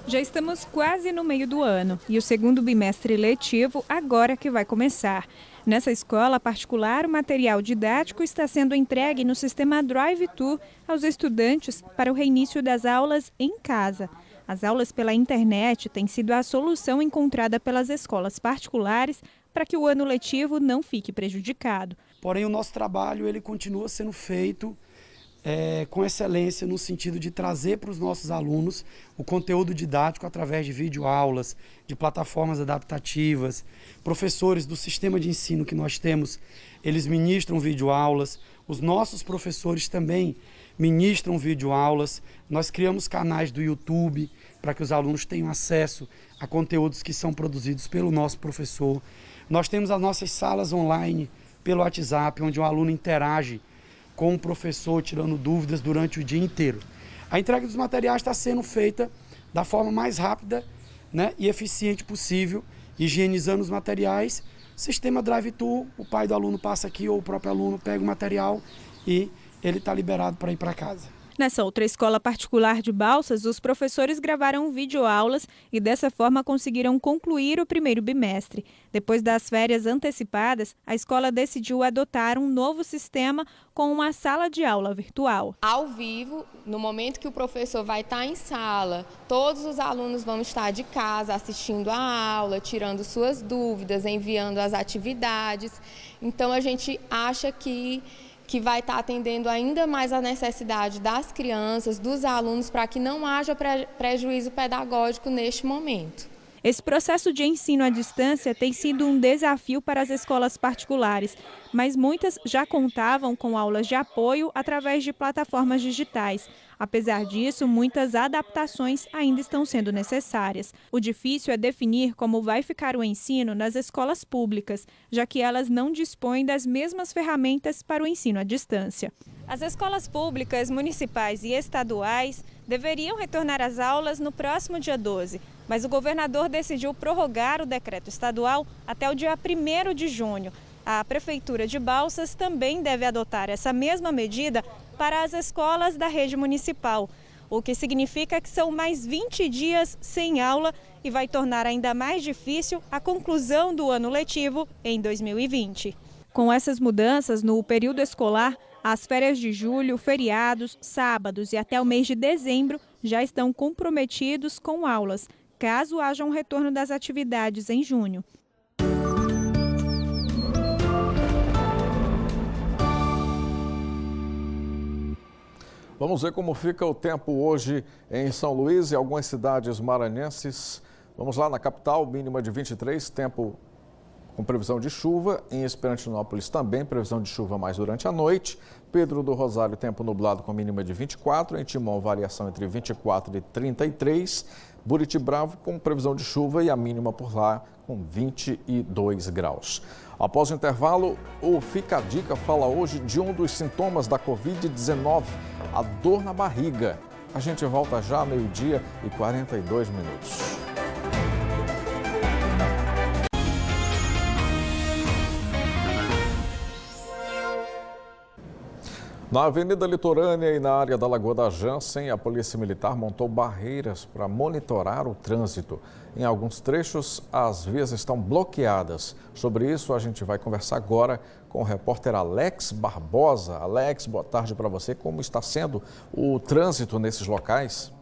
Já estamos quase no meio do ano e o segundo bimestre letivo agora que vai começar. Nessa escola particular, o material didático está sendo entregue no sistema Drive-Thru aos estudantes para o reinício das aulas em casa. As aulas pela internet têm sido a solução encontrada pelas escolas particulares para que o ano letivo não fique prejudicado. Porém, o nosso trabalho ele continua sendo feito com excelência no sentido de trazer para os nossos alunos o conteúdo didático através de videoaulas, de plataformas adaptativas. Professores do sistema de ensino que nós temos, eles ministram videoaulas. Os nossos professores também ministram videoaulas. Nós criamos canais do YouTube para que os alunos tenham acesso a conteúdos que são produzidos pelo nosso professor. Nós temos as nossas salas online pelo WhatsApp, onde o aluno interage com o professor, tirando dúvidas durante o dia inteiro. A entrega dos materiais está sendo feita da forma mais rápida, né, e eficiente possível, higienizando os materiais. Sistema Drive-Thru, o pai do aluno passa aqui ou o próprio aluno pega o material e ele está liberado para ir para casa. Nessa outra escola particular de Balsas, os professores gravaram videoaulas e dessa forma conseguiram concluir o primeiro bimestre. Depois das férias antecipadas, a escola decidiu adotar um novo sistema com uma sala de aula virtual. Ao vivo, no momento que o professor vai estar em sala, todos os alunos vão estar de casa assistindo a aula, tirando suas dúvidas, enviando as atividades. Então a gente acha que vai estar atendendo ainda mais a necessidade das crianças, dos alunos, para que não haja prejuízo pedagógico neste momento. Esse processo de ensino à distância tem sido um desafio para as escolas particulares, mas muitas já contavam com aulas de apoio através de plataformas digitais. Apesar disso, muitas adaptações ainda estão sendo necessárias. O difícil é definir como vai ficar o ensino nas escolas públicas, já que elas não dispõem das mesmas ferramentas para o ensino à distância. As escolas públicas, municipais e estaduais deveriam retornar às aulas no próximo dia 12, mas o governador decidiu prorrogar o decreto estadual até o dia 1º de junho. A Prefeitura de Balsas também deve adotar essa mesma medida para as escolas da rede municipal, o que significa que são mais 20 dias sem aula e vai tornar ainda mais difícil a conclusão do ano letivo em 2020. Com essas mudanças no período escolar, as férias de julho, feriados, sábados e até o mês de dezembro já estão comprometidos com aulas, caso haja um retorno das atividades em junho. Vamos ver como fica o tempo hoje em São Luís e algumas cidades maranhenses. Vamos lá, na capital, mínima de 23, tempo com previsão de chuva. Em Esperantinópolis também, previsão de chuva mais durante a noite. Pedro do Rosário, tempo nublado com mínima de 24. Em Timon, variação entre 24 e 33. Buriti Bravo com previsão de chuva e a mínima por lá com 22 graus. Após o intervalo, o Fica a Dica fala hoje de um dos sintomas da Covid-19, a dor na barriga. A gente volta já 12h e 42 minutos. Na Avenida Litorânea e na área da Lagoa da Jansen, a Polícia Militar montou barreiras para monitorar o trânsito. Em alguns trechos, as vias estão bloqueadas. Sobre isso, a gente vai conversar agora com o repórter Alex Barbosa. Alex, boa tarde para você. Como está sendo o trânsito nesses locais?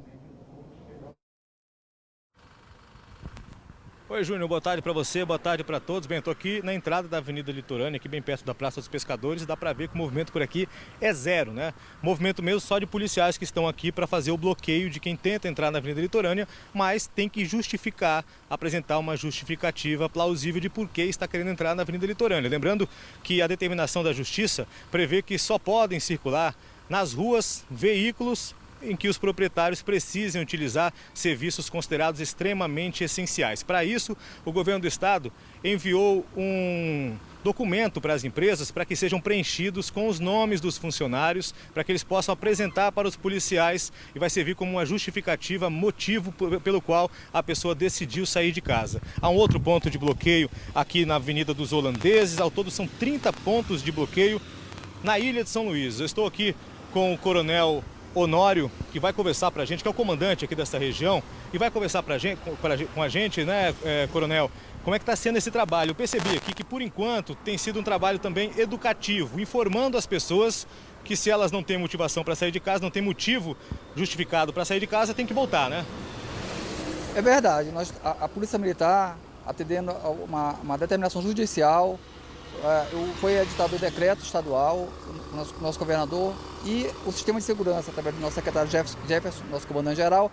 Oi, Júnior, boa tarde para você, boa tarde para todos. Bem, estou aqui na entrada da Avenida Litorânea, aqui bem perto da Praça dos Pescadores, e dá para ver que o movimento por aqui é zero, né? Movimento mesmo só de policiais que estão aqui para fazer o bloqueio de quem tenta entrar na Avenida Litorânea, mas tem que justificar, apresentar uma justificativa plausível de por que está querendo entrar na Avenida Litorânea. Lembrando que a determinação da Justiça prevê que só podem circular nas ruas veículos em que os proprietários precisem utilizar serviços considerados extremamente essenciais. Para isso, o governo do estado enviou um documento para as empresas para que sejam preenchidos com os nomes dos funcionários, para que eles possam apresentar para os policiais e vai servir como uma justificativa, motivo pelo qual a pessoa decidiu sair de casa. Há um outro ponto de bloqueio aqui na Avenida dos Holandeses, ao todo são 30 pontos de bloqueio na Ilha de São Luís. Eu estou aqui com o Coronel Honório, que vai conversar para a gente, que é o comandante aqui dessa região, e vai conversar com a gente, né, Coronel, como é que está sendo esse trabalho. Eu percebi aqui que, por enquanto, tem sido um trabalho também educativo, informando as pessoas que se elas não têm motivação para sair de casa, não tem motivo justificado para sair de casa, tem que voltar, né? É verdade, a Polícia Militar, atendendo a uma determinação judicial, foi editado o decreto estadual, nosso governador e o sistema de segurança, através do nosso secretário Jefferson, nosso comandante-geral.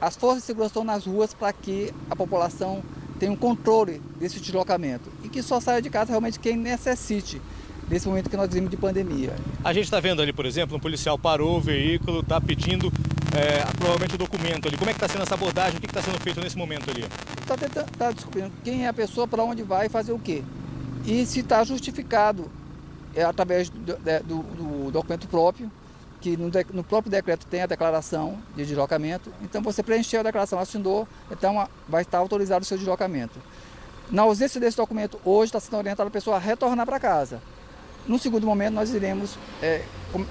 As forças de segurança estão nas ruas para que a população tenha um controle desse deslocamento e que só saia de casa realmente quem necessite nesse momento que nós vivemos de pandemia. A gente está vendo ali, por exemplo, um policial parou o veículo, está pedindo provavelmente o documento ali. Como é que está sendo essa abordagem? O que está sendo feito nesse momento ali? Está descobrindo quem é a pessoa, para onde vai e fazer o quê. E se está justificado através do documento próprio, que no próprio decreto tem a declaração de deslocamento, então você preencheu a declaração, assinou, então vai estar autorizado o seu deslocamento. Na ausência desse documento, hoje está sendo orientada a pessoa a retornar para casa. No segundo momento, nós iremos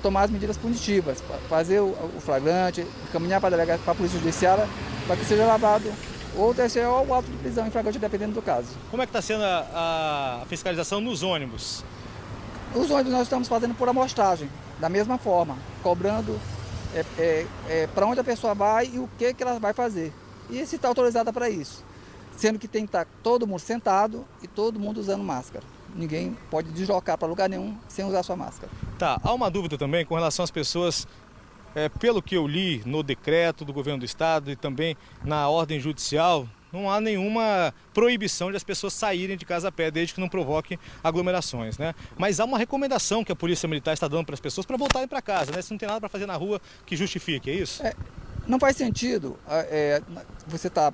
tomar as medidas punitivas, fazer o flagrante, caminhar para a Polícia Judiciária, para que seja lavado ou descer ao auto de prisão em flagrante, dependendo do caso. Como é que está sendo a fiscalização nos ônibus? Os ônibus nós estamos fazendo por amostragem, da mesma forma, cobrando para onde a pessoa vai e o que ela vai fazer. E se está autorizada para isso, sendo que tem que estar todo mundo sentado e todo mundo usando máscara. Ninguém pode deslocar para lugar nenhum sem usar sua máscara. Tá, há uma dúvida também com relação às pessoas. Pelo que eu li no decreto do governo do estado e também na ordem judicial, não há nenhuma proibição de as pessoas saírem de casa a pé, desde que não provoque aglomerações, né? Mas há uma recomendação que a Polícia Militar está dando para as pessoas para voltarem para casa, né? Se não tem nada para fazer na rua que justifique, é isso? Não faz sentido você estar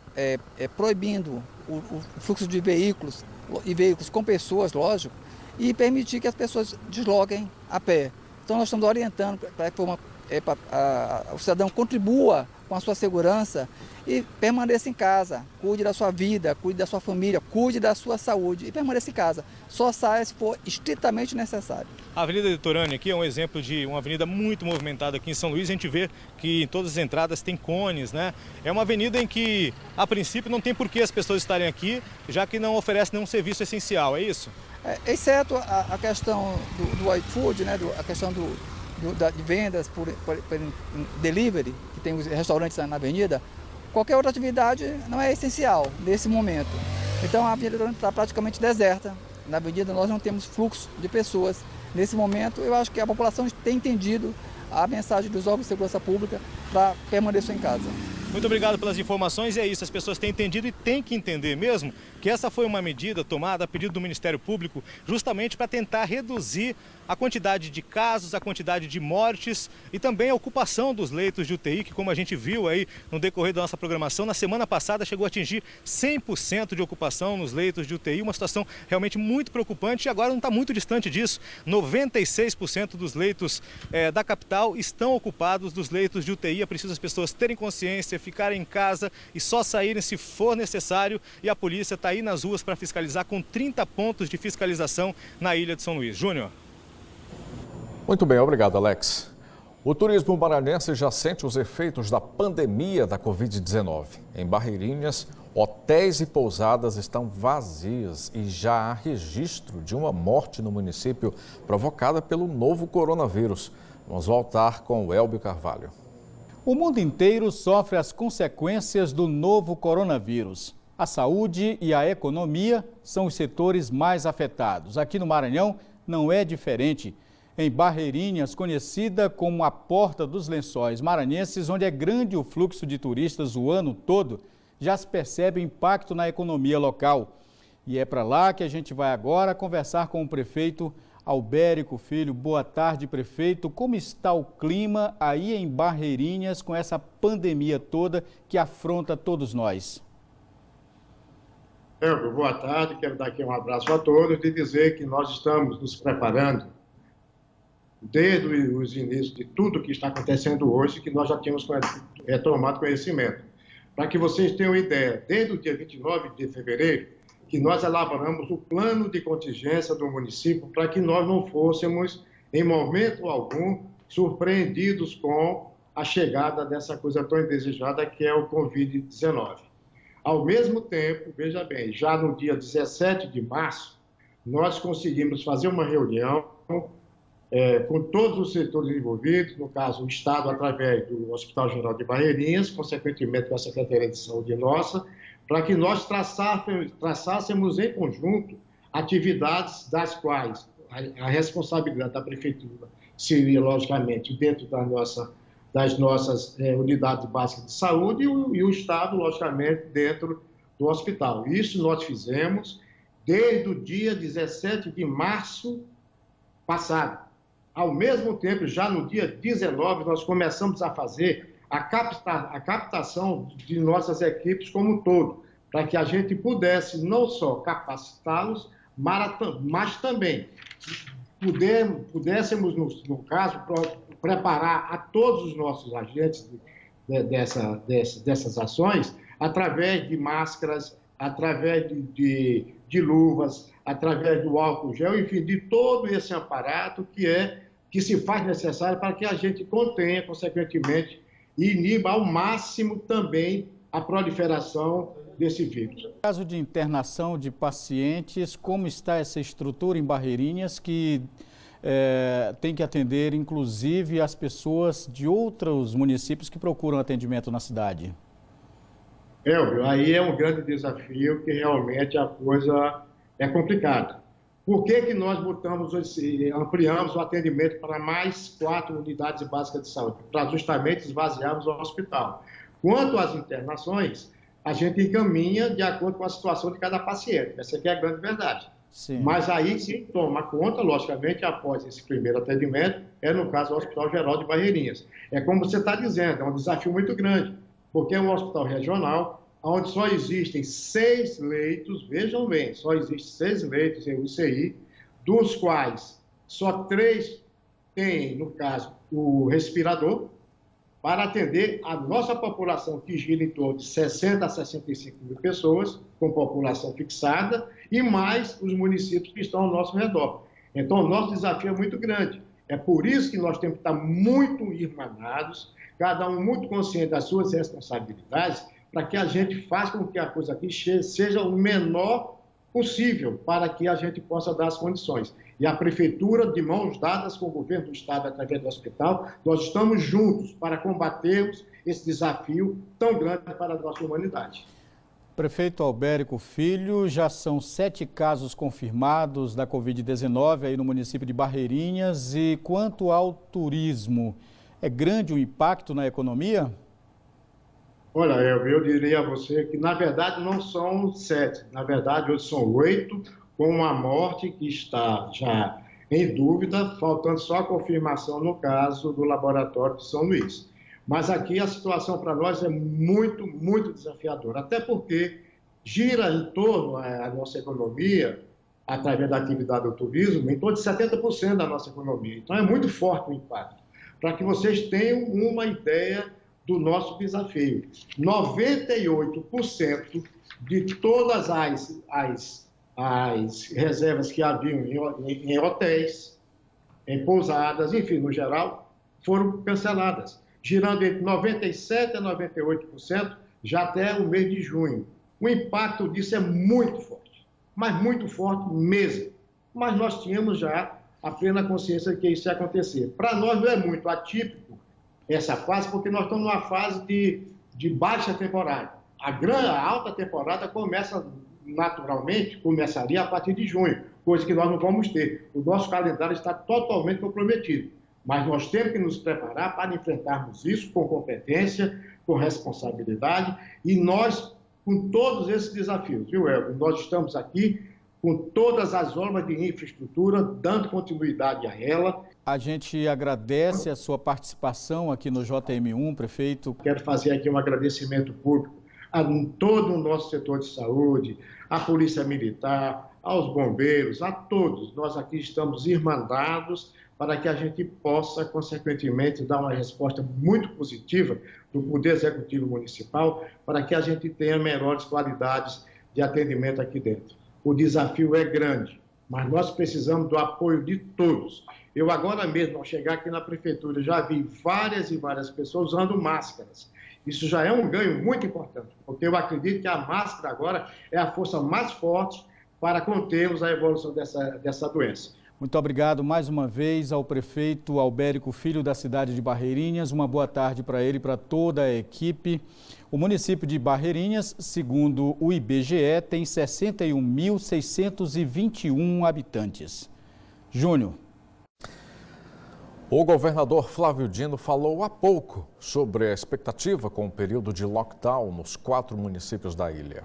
proibindo o fluxo de veículos e veículos com pessoas, lógico, e permitir que as pessoas desloquem a pé. Então nós estamos orientando para que o cidadão contribua com a sua segurança e permaneça em casa, cuide da sua vida, cuide da sua família, cuide da sua saúde e permaneça em casa. Só saia se for estritamente necessário. A Avenida Litorânea aqui é um exemplo de uma avenida muito movimentada aqui em São Luís. A gente vê que em todas as entradas tem cones, né? É uma avenida em que, a princípio, não tem por que as pessoas estarem aqui, já que não oferece nenhum serviço essencial, é isso? Exceto a questão do iFood, né? A questão de vendas por delivery, que tem os restaurantes na avenida, qualquer outra atividade não é essencial nesse momento. Então a avenida está praticamente deserta. Na avenida nós não temos fluxo de pessoas. Nesse momento, eu acho que a população tem entendido a mensagem dos órgãos de segurança pública para permanecer em casa. Muito obrigado pelas informações, e é isso, as pessoas têm entendido e têm que entender mesmo que essa foi uma medida tomada a pedido do Ministério Público justamente para tentar reduzir a quantidade de casos, a quantidade de mortes e também a ocupação dos leitos de UTI, que como a gente viu aí no decorrer da nossa programação, na semana passada chegou a atingir 100% de ocupação nos leitos de UTI, uma situação realmente muito preocupante, e agora não está muito distante disso. 96% dos leitos da capital estão ocupados dos leitos de UTI. É preciso as pessoas terem consciência, ficarem em casa e só saírem se for necessário, e a polícia está aí nas ruas para fiscalizar, com 30 pontos de fiscalização na Ilha de São Luís. Júnior. Muito bem, obrigado, Alex. O turismo maranhense já sente os efeitos da pandemia da Covid-19. Em Barreirinhas, hotéis e pousadas estão vazios e já há registro de uma morte no município provocada pelo novo coronavírus. Vamos voltar com o Elbio Carvalho. O mundo inteiro sofre as consequências do novo coronavírus. A saúde e a economia são os setores mais afetados. Aqui no Maranhão não é diferente. Em Barreirinhas, conhecida como a Porta dos Lençóis Maranhenses, onde é grande o fluxo de turistas o ano todo, já se percebe o impacto na economia local. E é para lá que a gente vai agora conversar com o prefeito Albérico Filho. Boa tarde, prefeito. Como está o clima aí em Barreirinhas com essa pandemia toda que afronta todos nós? Boa tarde, quero dar aqui um abraço a todos e dizer que nós estamos nos preparando desde os inícios de tudo que está acontecendo hoje, que nós já tínhamos tomado conhecimento. Para que vocês tenham ideia, desde o dia 29 de fevereiro, que nós elaboramos o plano de contingência do município para que nós não fôssemos, em momento algum, surpreendidos com a chegada dessa coisa tão indesejada que é o Covid-19. Ao mesmo tempo, veja bem, já no dia 17 de março, nós conseguimos fazer uma reunião com todos os setores envolvidos, no caso o Estado através do Hospital Geral de Barreirinhas, consequentemente com a Secretaria de Saúde nossa, para que nós traçássemos em conjunto atividades das quais a responsabilidade da Prefeitura seria, logicamente, dentro das nossas unidades básicas de saúde e o Estado, logicamente, dentro do hospital. Isso nós fizemos desde o dia 17 de março passado. Ao mesmo tempo, já no dia 19, nós começamos a fazer a captação de nossas equipes como um todo, para que a gente pudesse não só capacitá-los, mas também pudéssemos, no caso, preparar a todos os nossos agentes dessas ações através de máscaras, através de luvas, através do álcool gel, enfim, de todo esse aparato que se faz necessário para que a gente contenha, consequentemente, e iniba ao máximo também a proliferação desse vírus. No caso de internação de pacientes, como está essa estrutura em Barreirinhas que tem que atender, inclusive, as pessoas de outros municípios que procuram atendimento na cidade? Aí é um grande desafio que realmente a coisa é complicada. Por que nós ampliamos o atendimento para mais 4 unidades básicas de saúde? Para justamente esvaziarmos o hospital. Quanto às internações, a gente encaminha de acordo com a situação de cada paciente. Essa aqui é a grande verdade. Sim. Mas aí sim toma conta, logicamente, após esse primeiro atendimento, no caso, o Hospital Geral de Barreirinhas. É como você está dizendo, é um desafio muito grande, porque é um hospital regional, onde só existem 6 leitos, vejam bem, só existem 6 leitos em UCI, dos quais só 3 têm, no caso, o respirador, para atender a nossa população, que gira em torno de 60 a 65 mil pessoas, com população fixada, e mais os municípios que estão ao nosso redor. Então, o nosso desafio é muito grande. É por isso que nós temos que estar muito irmanados, cada um muito consciente das suas responsabilidades, para que a gente faça com que a coisa aqui seja o menor possível, para que a gente possa dar as condições. E a Prefeitura, de mãos dadas com o Governo do Estado, através do hospital, nós estamos juntos para combatermos esse desafio tão grande para a nossa humanidade. Prefeito Albérico Filho, já são 7 casos confirmados da Covid-19 aí no município de Barreirinhas. E quanto ao turismo, é grande o impacto na economia? Olha, eu diria a você que, na verdade, não são 7. Na verdade, hoje são 8, com uma morte que está já em dúvida, faltando só a confirmação no caso do laboratório de São Luís. Mas aqui a situação para nós é muito, muito desafiadora, até porque gira em torno a nossa economia, através da atividade do turismo, em torno de 70% da nossa economia. Então é muito forte o impacto. Para que vocês tenham uma ideia do nosso desafio. 98% de todas as reservas que haviam em hotéis, em pousadas, enfim, no geral, foram canceladas, girando entre 97% a 98% já até o mês de junho. O impacto disso é muito forte, mas muito forte mesmo. Mas nós tínhamos já a plena consciência de que isso ia acontecer. Para nós não é muito atípico essa fase, porque nós estamos numa fase de baixa temporada. A alta temporada começaria a partir de junho, coisa que nós não vamos ter. O nosso calendário está totalmente comprometido, mas nós temos que nos preparar para enfrentarmos isso com competência, com responsabilidade, e nós, com todos esses desafios, viu, Elvio? Nós estamos aqui com todas as obras de infraestrutura, dando continuidade a ela. A gente agradece a sua participação aqui no JM1, prefeito. Quero fazer aqui um agradecimento público a todo o nosso setor de saúde, à Polícia Militar, aos bombeiros, a todos. Nós aqui estamos irmandados para que a gente possa, consequentemente, dar uma resposta muito positiva do Poder Executivo Municipal para que a gente tenha melhores qualidades de atendimento aqui dentro. O desafio é grande, mas nós precisamos do apoio de todos. Eu agora mesmo, ao chegar aqui na Prefeitura, já vi várias e várias pessoas usando máscaras. Isso já é um ganho muito importante, porque eu acredito que a máscara agora é a força mais forte para contermos a evolução dessa doença. Muito obrigado mais uma vez ao prefeito Albérico Filho da cidade de Barreirinhas. Uma boa tarde para ele e para toda a equipe. O município de Barreirinhas, segundo o IBGE, tem 61.621 habitantes. Júnior. O governador Flávio Dino falou há pouco sobre a expectativa com o período de lockdown nos 4 municípios da ilha.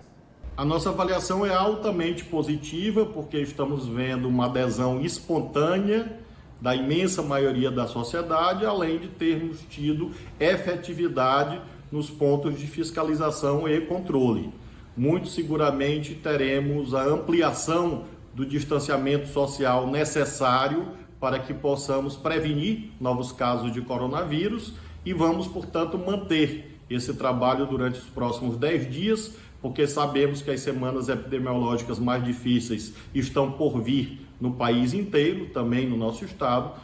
A nossa avaliação é altamente positiva, porque estamos vendo uma adesão espontânea da imensa maioria da sociedade, além de termos tido efetividade nos pontos de fiscalização e controle. Muito seguramente teremos a ampliação do distanciamento social necessário para que possamos prevenir novos casos de coronavírus e vamos, portanto, manter esse trabalho durante os próximos 10 dias, porque sabemos que as semanas epidemiológicas mais difíceis estão por vir no país inteiro, também no nosso estado,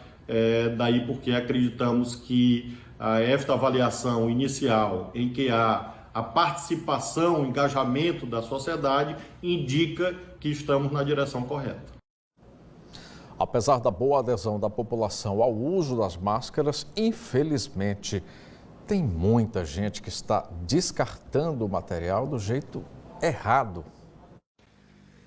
daí porque acreditamos que esta avaliação inicial, em que há a participação, o engajamento da sociedade, indica que estamos na direção correta. Apesar da boa adesão da população ao uso das máscaras, infelizmente, tem muita gente que está descartando o material do jeito errado.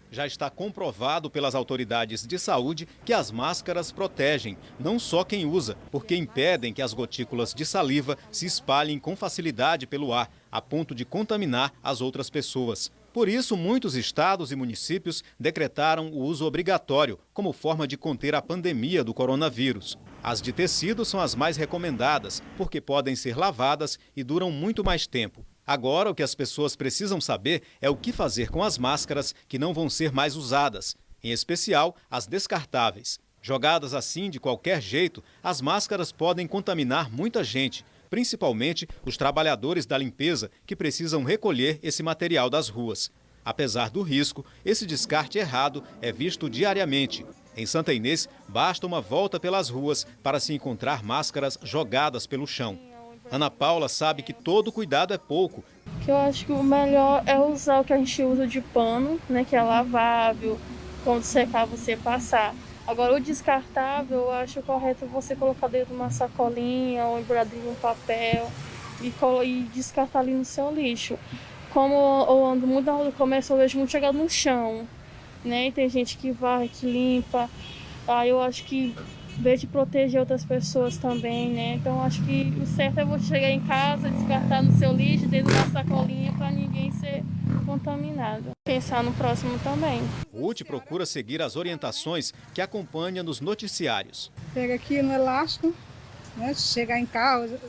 Já está comprovado pelas autoridades de saúde que as máscaras protegem não só quem usa, porque impedem que as gotículas de saliva se espalhem com facilidade pelo ar, a ponto de contaminar as outras pessoas. Por isso, muitos estados e municípios decretaram o uso obrigatório como forma de conter a pandemia do coronavírus. As de tecido são as mais recomendadas, porque podem ser lavadas e duram muito mais tempo. Agora, o que as pessoas precisam saber é o que fazer com as máscaras que não vão ser mais usadas, em especial as descartáveis. Jogadas assim de qualquer jeito, as máscaras podem contaminar muita gente, principalmente os trabalhadores da limpeza que precisam recolher esse material das ruas. Apesar do risco, esse descarte errado é visto diariamente. Em Santa Inês, basta uma volta pelas ruas para se encontrar máscaras jogadas pelo chão. Ana Paula sabe que todo cuidado é pouco. Eu acho que o melhor é usar o que a gente usa de pano, né, que é lavável, quando secar você passar. Agora, o descartável, eu acho correto você colocar dentro de uma sacolinha ou embrulhadinho em um papel e descartar ali no seu lixo. Como eu ando muito na rua do comércio, eu vejo muito jogado no chão, né? E tem gente que varre, que limpa. Aí eu acho que, em vez de proteger outras pessoas também, né? Então, eu acho que o certo é você chegar em casa, descartar no seu lixo, dentro da sacolinha, para ninguém ser contaminado. Pensar no próximo também. O UTE procura seguir as orientações que acompanha nos noticiários. Pega aqui no elástico, né? Chegar em casa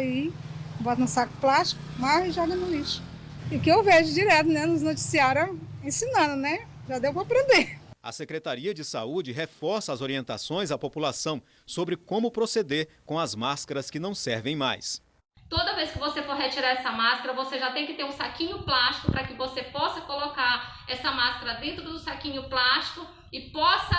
e bota no saco plástico, mas joga no lixo. E que eu vejo direto, né, nos noticiários ensinando, né? Já deu para aprender. A Secretaria de Saúde reforça as orientações à população sobre como proceder com as máscaras que não servem mais. Toda vez que você for retirar essa máscara, você já tem que ter um saquinho plástico para que você possa colocar essa máscara dentro do saquinho plástico e possa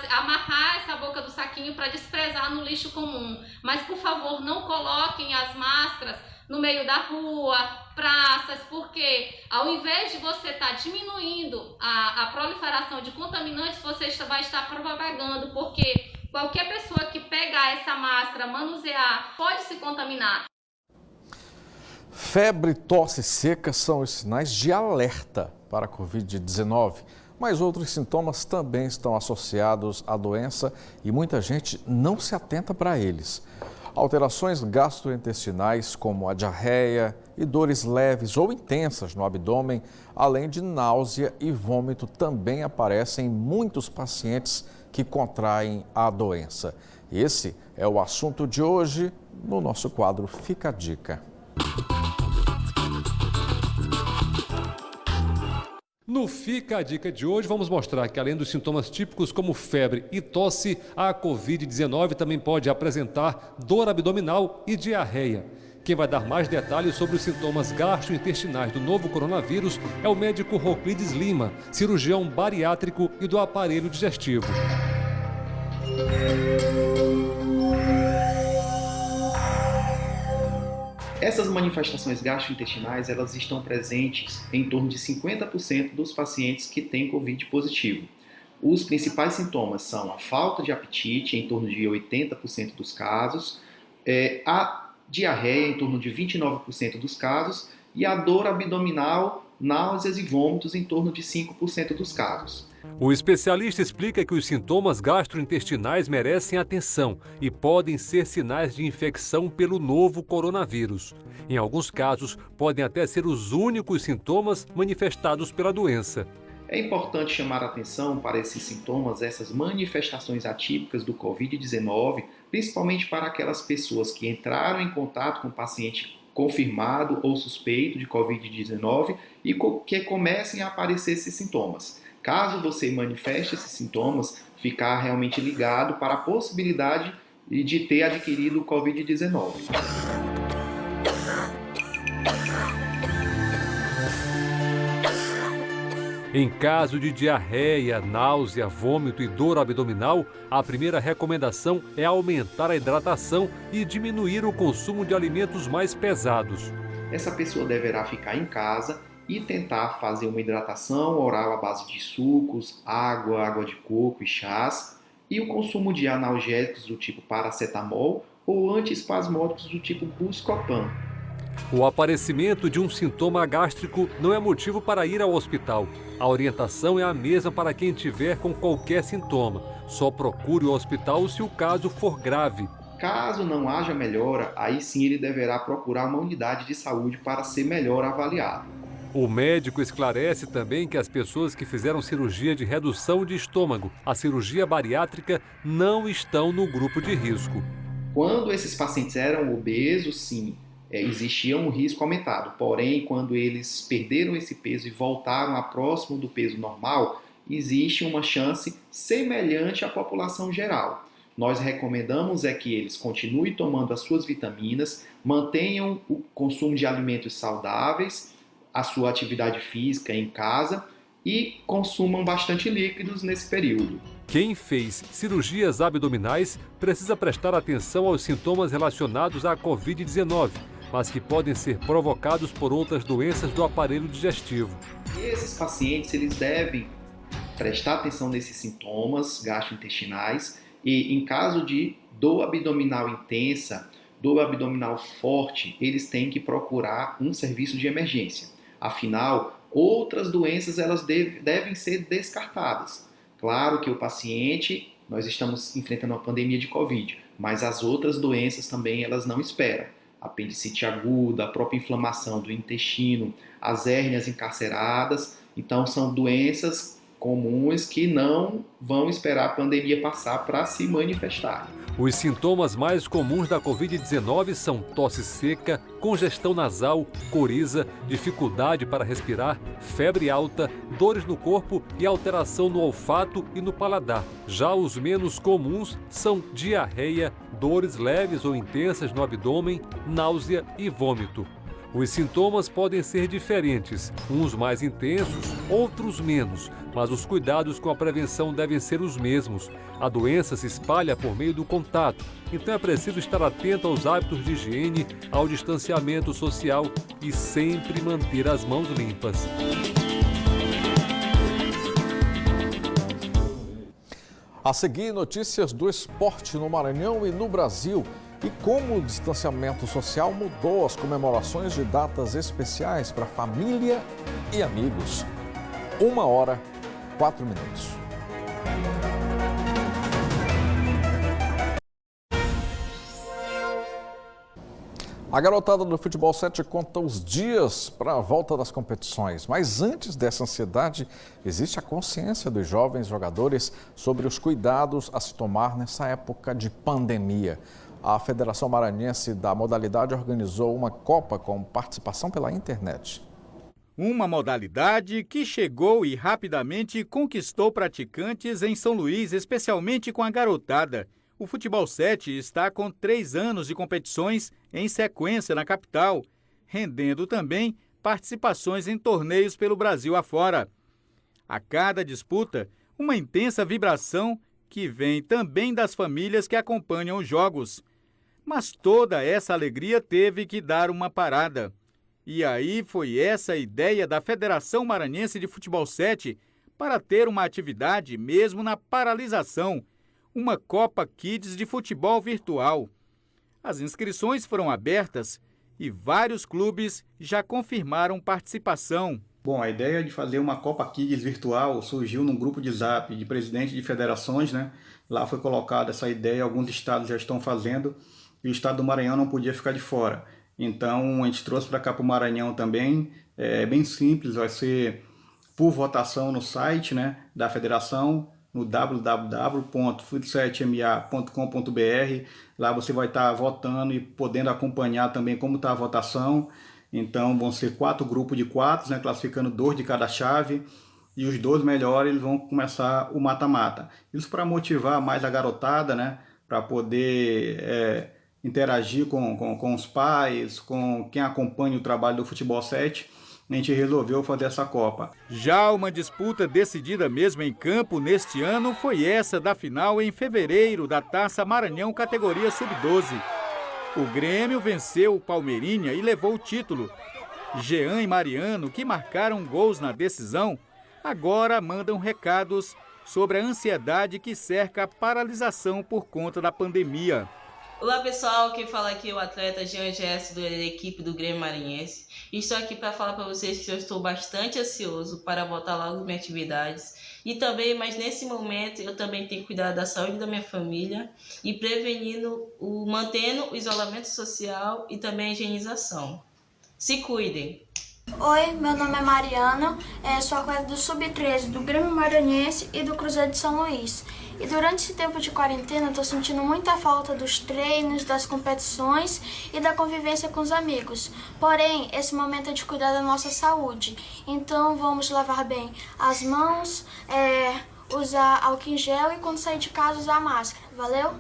amarrar essa boca do saquinho para desprezar no lixo comum. Mas, por favor, não coloquem as máscaras no meio da rua, praças, porque ao invés de você estar diminuindo a proliferação de contaminantes, você vai estar propagando, porque qualquer pessoa que pegar essa máscara, manusear, pode se contaminar. Febre, tosse seca são os sinais de alerta para a Covid-19, mas outros sintomas também estão associados à doença e muita gente não se atenta para eles. Alterações gastrointestinais, como a diarreia e dores leves ou intensas no abdômen, além de náusea e vômito, também aparecem em muitos pacientes que contraem a doença. Esse é o assunto de hoje no nosso quadro Fica a Dica. No Fica a Dica de hoje, vamos mostrar que além dos sintomas típicos como febre e tosse, a Covid-19 também pode apresentar dor abdominal e diarreia. Quem vai dar mais detalhes sobre os sintomas gastrointestinais do novo coronavírus é o médico Roclides Lima, cirurgião bariátrico e do aparelho digestivo. Essas manifestações gastrointestinais, elas estão presentes em torno de 50% dos pacientes que têm Covid positivo. Os principais sintomas são a falta de apetite, em torno de 80% dos casos, a diarreia, em torno de 29% dos casos, e a dor abdominal, náuseas e vômitos, em torno de 5% dos casos. O especialista explica que os sintomas gastrointestinais merecem atenção e podem ser sinais de infecção pelo novo coronavírus. Em alguns casos, podem até ser os únicos sintomas manifestados pela doença. É importante chamar a atenção para esses sintomas, essas manifestações atípicas do Covid-19, principalmente para aquelas pessoas que entraram em contato com o paciente confirmado ou suspeito de Covid-19 e que comecem a aparecer esses sintomas. Caso você manifeste esses sintomas, ficar realmente ligado para a possibilidade de ter adquirido o Covid-19. Em caso de diarreia, náusea, vômito e dor abdominal, a primeira recomendação é aumentar a hidratação e diminuir o consumo de alimentos mais pesados. Essa pessoa deverá ficar em casa e tentar fazer uma hidratação oral à base de sucos, água de coco e chás, e o consumo de analgésicos do tipo paracetamol ou antiespasmódicos do tipo Buscopan. O aparecimento de um sintoma gástrico não é motivo para ir ao hospital. A orientação é a mesma para quem tiver com qualquer sintoma. Só procure o hospital se o caso for grave. Caso não haja melhora, aí sim ele deverá procurar uma unidade de saúde para ser melhor avaliado. O médico esclarece também que as pessoas que fizeram cirurgia de redução de estômago, a cirurgia bariátrica, não estão no grupo de risco. Quando esses pacientes eram obesos, sim, existia um risco aumentado. Porém, quando eles perderam esse peso e voltaram a próximo do peso normal, existe uma chance semelhante à população geral. Nós recomendamos que eles continuem tomando as suas vitaminas, mantenham o consumo de alimentos saudáveis, a sua atividade física em casa e consumam bastante líquidos nesse período. Quem fez cirurgias abdominais precisa prestar atenção aos sintomas relacionados à Covid-19, mas que podem ser provocados por outras doenças do aparelho digestivo. Esses pacientes eles devem prestar atenção nesses sintomas gastrointestinais e, em caso de dor abdominal intensa, dor abdominal forte, eles têm que procurar um serviço de emergência. Afinal, outras doenças elas devem ser descartadas. Claro que o paciente, nós estamos enfrentando uma pandemia de Covid, mas as outras doenças também elas não esperam. Apendicite aguda, a própria inflamação do intestino, as hérnias encarceradas. Então, são doenças comuns que não vão esperar a pandemia passar para se manifestar. Os sintomas mais comuns da Covid-19 são tosse seca, congestão nasal, coriza, dificuldade para respirar, febre alta, dores no corpo e alteração no olfato e no paladar. Já os menos comuns são diarreia, dores leves ou intensas no abdômen, náusea e vômito. Os sintomas podem ser diferentes, uns mais intensos, outros menos, mas os cuidados com a prevenção devem ser os mesmos. A doença se espalha por meio do contato, então é preciso estar atento aos hábitos de higiene, ao distanciamento social e sempre manter as mãos limpas. A seguir, notícias do esporte no Maranhão e no Brasil. E como o distanciamento social mudou as comemorações de datas especiais para família e amigos. 1h04. A garotada do Futebol 7 conta os dias para a volta das competições. Mas antes dessa ansiedade, existe a consciência dos jovens jogadores sobre os cuidados a se tomar nessa época de pandemia. A Federação Maranhense da modalidade organizou uma Copa com participação pela internet. Uma modalidade que chegou e rapidamente conquistou praticantes em São Luís, especialmente com a garotada. O Futebol 7 está com 3 anos de competições em sequência na capital, rendendo também participações em torneios pelo Brasil afora. A cada disputa, uma intensa vibração que vem também das famílias que acompanham os jogos. Mas toda essa alegria teve que dar uma parada. E aí foi essa a ideia da Federação Maranhense de Futebol 7 para ter uma atividade mesmo na paralisação, uma Copa Kids de futebol virtual. As inscrições foram abertas e vários clubes já confirmaram participação. Bom, a ideia de fazer uma Copa Kids virtual surgiu num grupo de Zap de presidentes de federações, né? Lá foi colocada essa ideia, alguns estados já estão fazendo e o estado do Maranhão não podia ficar de fora. Então a gente trouxe para cá para o Maranhão também, é bem simples, vai ser por votação no site, né, da federação, no www.fut7ma.com.br. Lá você vai estar votando e podendo acompanhar também como está a votação. Então vão ser 4 grupos de 4, né, classificando 2 de cada chave. E os 2 melhores vão começar o mata-mata. Isso para motivar mais a garotada, né, para poder interagir com os pais, com quem acompanha o trabalho do Futebol 7. A gente resolveu fazer essa Copa. Já uma disputa decidida mesmo em campo neste ano foi essa da final em fevereiro da Taça Maranhão categoria Sub-12. O Grêmio venceu o Palmeirinha e levou o título. Jean e Mariano, que marcaram gols na decisão, agora mandam recados sobre a ansiedade que cerca a paralisação por conta da pandemia. Olá pessoal, quem fala aqui é o atleta Jean Gesso da equipe do Grêmio Maranhense. Estou aqui para falar para vocês que eu estou bastante ansioso para voltar logo às minhas atividades. E também, mas nesse momento eu também tenho que cuidar da saúde da minha família e mantendo o isolamento social e também a higienização. Se cuidem! Oi, meu nome é Mariana, sou atleta do Sub-13 do Grêmio Maranhense e do Cruzeiro de São Luís. E durante esse tempo de quarentena, estou sentindo muita falta dos treinos, das competições e da convivência com os amigos. Porém, esse momento é de cuidar da nossa saúde. Então, vamos lavar bem as mãos, usar álcool em gel e quando sair de casa, usar máscara. Valeu?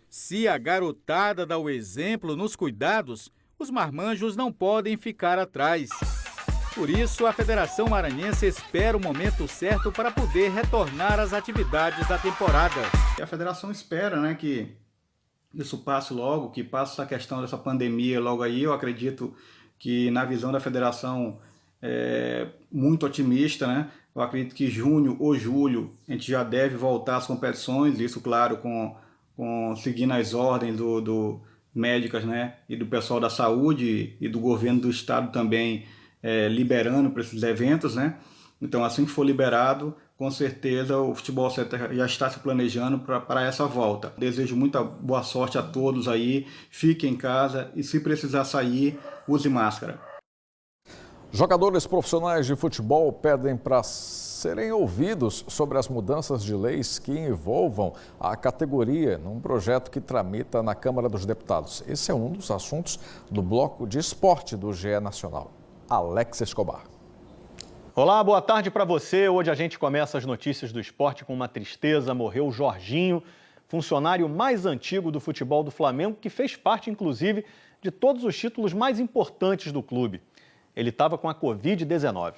Se a garotada dá o exemplo nos cuidados, os marmanjos não podem ficar atrás. Por isso, a Federação Maranhense espera o momento certo para poder retornar às atividades da temporada. A Federação espera, né, que isso passe logo, que passe essa questão dessa pandemia logo aí. Eu acredito que na visão da Federação é muito otimista, né? Eu acredito que junho ou julho a gente já deve voltar às competições, isso, claro, seguindo as ordens do médicas, né, e do pessoal da saúde e do governo do estado também, liberando para esses eventos, né? Então, assim que for liberado, com certeza o Futebol 7 já está se planejando para essa volta. Desejo muita boa sorte a todos aí, fiquem em casa e se precisar sair, use máscara. Jogadores profissionais de futebol pedem para serem ouvidos sobre as mudanças de leis que envolvam a categoria num projeto que tramita na Câmara dos Deputados. Esse é um dos assuntos do bloco de esporte do GE Nacional. Alex Escobar. Olá, boa tarde para você. Hoje a gente começa as notícias do esporte com uma tristeza. Morreu o Jorginho, funcionário mais antigo do futebol do Flamengo, que fez parte, inclusive, de todos os títulos mais importantes do clube. Ele estava com a Covid-19.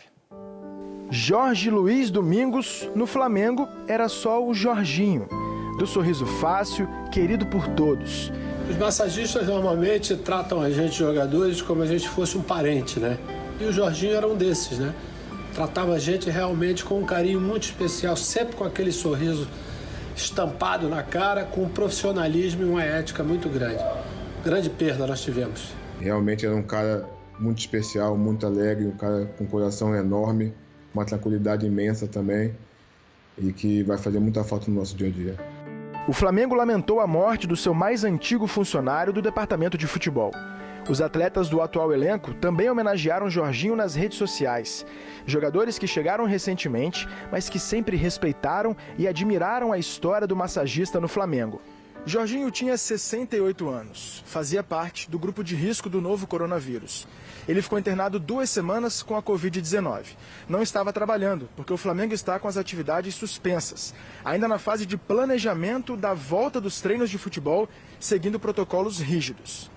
Jorge Luiz Domingos, no Flamengo, era só o Jorginho. Do sorriso fácil, querido por todos. Os massagistas normalmente tratam a gente, jogadores, como a gente fosse um parente, né? E o Jorginho era um desses, né? Tratava a gente realmente com um carinho muito especial, sempre com aquele sorriso estampado na cara, com um profissionalismo e uma ética muito grande. grande perda nós tivemos. Realmente era um cara muito especial, muito alegre, um cara com um coração enorme, uma tranquilidade imensa também e que vai fazer muita falta no nosso dia a dia. O Flamengo lamentou a morte do seu mais antigo funcionário do departamento de futebol. Os atletas do atual elenco também homenagearam Jorginho nas redes sociais. Jogadores que chegaram recentemente, mas que sempre respeitaram e admiraram a história do massagista no Flamengo. Jorginho tinha 68 anos, fazia parte do grupo de risco do novo coronavírus. Ele ficou internado 2 semanas com a Covid-19. Não estava trabalhando, porque o Flamengo está com as atividades suspensas, ainda na fase de planejamento da volta dos treinos de futebol, seguindo protocolos rígidos.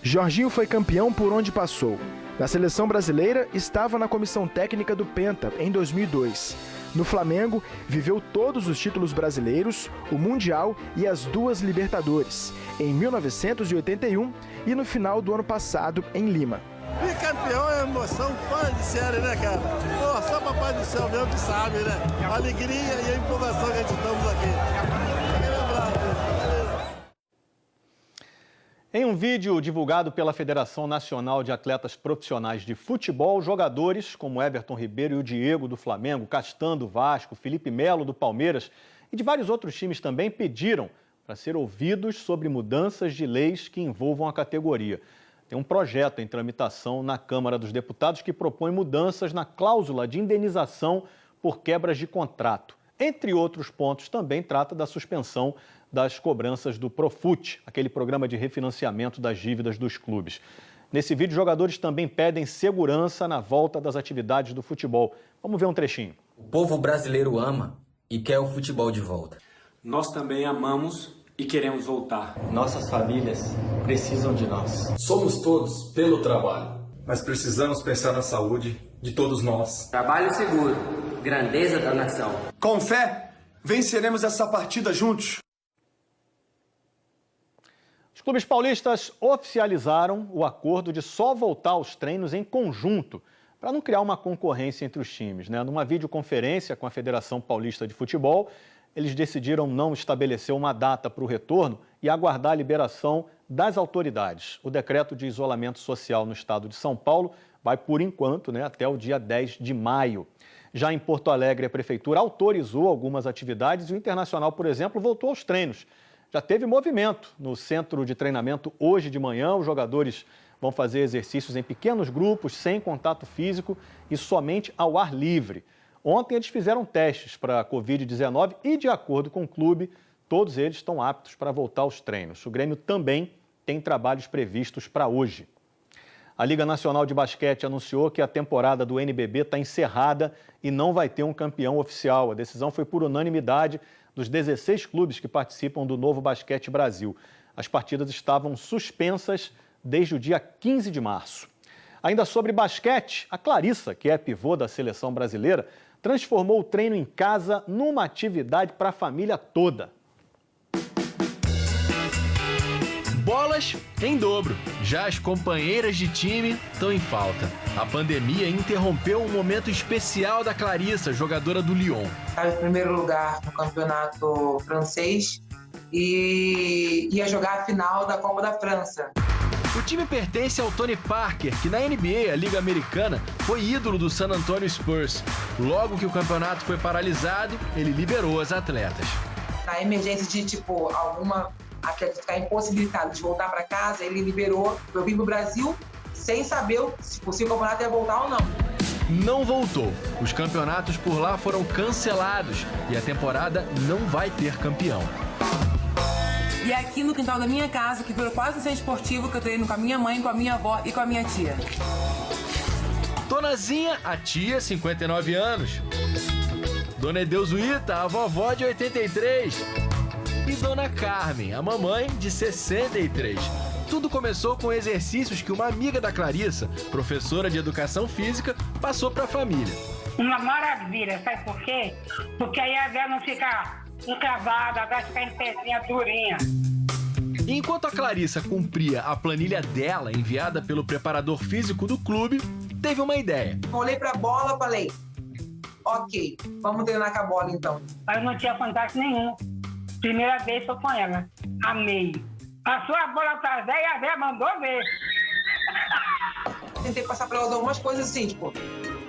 Jorginho foi campeão por onde passou. Na seleção brasileira, estava na comissão técnica do Penta, em 2002. No Flamengo, viveu todos os títulos brasileiros, o Mundial e as 2 Libertadores, em 1981 e no final do ano passado, em Lima. Bicampeão é emoção fora de série, né, cara? Pô, só papai do céu mesmo que sabe, né? A alegria e a empolgação que a gente estamos aqui. Em um vídeo divulgado pela Federação Nacional de Atletas Profissionais de Futebol, jogadores como Everton Ribeiro e o Diego do Flamengo, Castan do Vasco, Felipe Melo do Palmeiras e de vários outros times também pediram para ser ouvidos sobre mudanças de leis que envolvam a categoria. Tem um projeto em tramitação na Câmara dos Deputados que propõe mudanças na cláusula de indenização por quebras de contrato. Entre outros pontos, também trata da suspensão das cobranças do Profut, aquele programa de refinanciamento das dívidas dos clubes. Nesse vídeo, jogadores também pedem segurança na volta das atividades do futebol. Vamos ver um trechinho. O povo brasileiro ama e quer o futebol de volta. Nós também amamos e queremos voltar. Nossas famílias precisam de nós. Somos todos pelo trabalho, mas precisamos pensar na saúde de todos nós. Trabalho seguro, grandeza da nação. Com fé, venceremos essa partida juntos. Os clubes paulistas oficializaram o acordo de só voltar aos treinos em conjunto, para não criar uma concorrência entre os times, né? Numa videoconferência com a Federação Paulista de Futebol, eles decidiram não estabelecer uma data para o retorno e aguardar a liberação das autoridades. O decreto de isolamento social no estado de São Paulo vai, por enquanto, né, até o dia 10 de maio. Já em Porto Alegre, a Prefeitura autorizou algumas atividades e o Internacional, por exemplo, voltou aos treinos. Já teve movimento no centro de treinamento hoje de manhã. Os jogadores vão fazer exercícios em pequenos grupos, sem contato físico e somente ao ar livre. Ontem eles fizeram testes para a Covid-19 e, de acordo com o clube, todos eles estão aptos para voltar aos treinos. O Grêmio também tem trabalhos previstos para hoje. A Liga Nacional de Basquete anunciou que a temporada do NBB está encerrada e não vai ter um campeão oficial. A decisão foi por unanimidade dos 16 clubes que participam do Novo Basquete Brasil. As partidas estavam suspensas desde o dia 15 de março. Ainda sobre basquete, a Clarissa, que é pivô da seleção brasileira, transformou o treino em casa numa atividade para a família toda. Bolas em dobro. Já as companheiras de time estão em falta. A pandemia interrompeu um momento especial da Clarissa, jogadora do Lyon. Estava em primeiro lugar no campeonato francês e ia jogar a final da Copa da França. O time pertence ao Tony Parker, que na NBA, a Liga Americana, foi ídolo do San Antonio Spurs. Logo que o campeonato foi paralisado, ele liberou as atletas. Na emergência de, alguma atleta ficar impossibilitada de voltar para casa, ele liberou. Eu vim pro Brasil sem saber se o campeonato ia voltar ou não. Não voltou. Os campeonatos por lá foram cancelados e a temporada não vai ter campeão. E é aqui no quintal da minha casa, que virou quase um centro esportivo, que eu treino com a minha mãe, com a minha avó e com a minha tia. Donazinha, a tia, 59 anos. Dona Edeusuíta, a vovó de 83. E Dona Carmen, a mamãe de 63. Tudo começou com exercícios que uma amiga da Clarissa, professora de educação física, passou para a família. Uma maravilha, sabe por quê? Porque aí a vela não fica encravada, vai ficar em pezinha durinha. E enquanto a Clarissa cumpria a planilha dela, enviada pelo preparador físico do clube, teve uma ideia. Olhei pra bola e falei, ok, vamos treinar com a bola então. Aí eu não tinha contato nenhum. Primeira vez foi com ela. Amei. A sua bola tá velha, a véia mandou ver. Tentei passar para elas algumas coisas assim, tipo,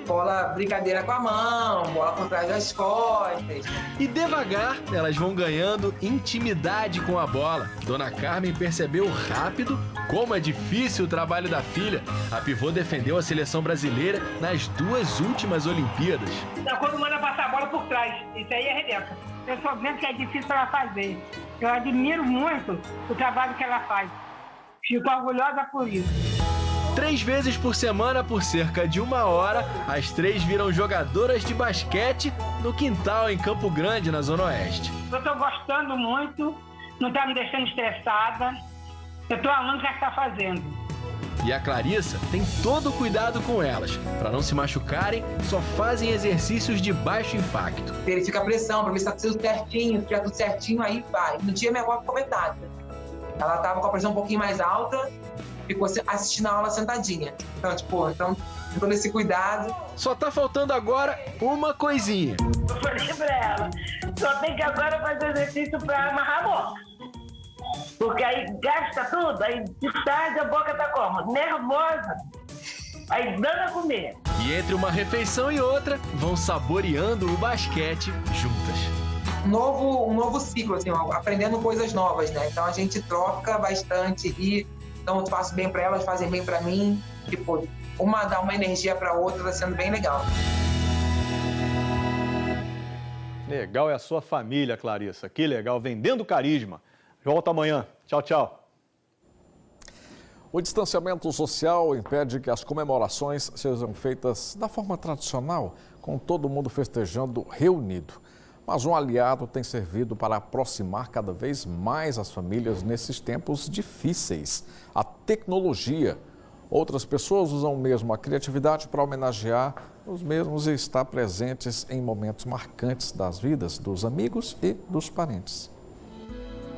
bola brincadeira com a mão, bola por trás das costas. E devagar, elas vão ganhando intimidade com a bola. Dona Carmen percebeu rápido como é difícil o trabalho da filha. A pivô defendeu a seleção brasileira nas 2 últimas Olimpíadas. Então, quando manda passar a bola por trás, isso aí é Rebeca. Eu só vendo que é difícil ela fazer. Eu admiro muito o trabalho que ela faz. Fico orgulhosa por isso. 3 vezes por semana, por cerca de 1 hora, as 3 viram jogadoras de basquete no quintal em Campo Grande, na Zona Oeste. Eu tô gostando muito, não tá me deixando estressada. Eu tô amando o que ela está fazendo. E a Clarissa tem todo o cuidado com elas. Para não se machucarem, só fazem exercícios de baixo impacto. Verifica a pressão para ver se tá tudo certinho, se tiver tudo certinho, aí vai. No dia minha avó ficou metade. Ela tava com a pressão um pouquinho mais alta, ficou assistindo a aula sentadinha. Então, todo esse cuidado. Só tá faltando agora uma coisinha. Eu falei pra ela, só tem que agora fazer exercício pra amarrar a boca. Porque aí gasta tudo, aí de tarde a boca tá como? Nervosa. Aí dando a comer. E entre uma refeição e outra, vão saboreando o basquete juntas. Um novo ciclo, assim, aprendendo coisas novas, né? Então a gente troca bastante e então eu faço bem para elas, fazem bem para mim. Tipo, uma dá uma energia para outra, tá sendo bem legal. Legal é a sua família, Clarissa. Que legal, vendendo carisma. Volta amanhã. Tchau, tchau. O distanciamento social impede que as comemorações sejam feitas da forma tradicional, com todo mundo festejando reunido. Mas um aliado tem servido para aproximar cada vez mais as famílias nesses tempos difíceis: a tecnologia. Outras pessoas usam mesmo a criatividade para homenagear os mesmos e estar presentes em momentos marcantes das vidas dos amigos e dos parentes.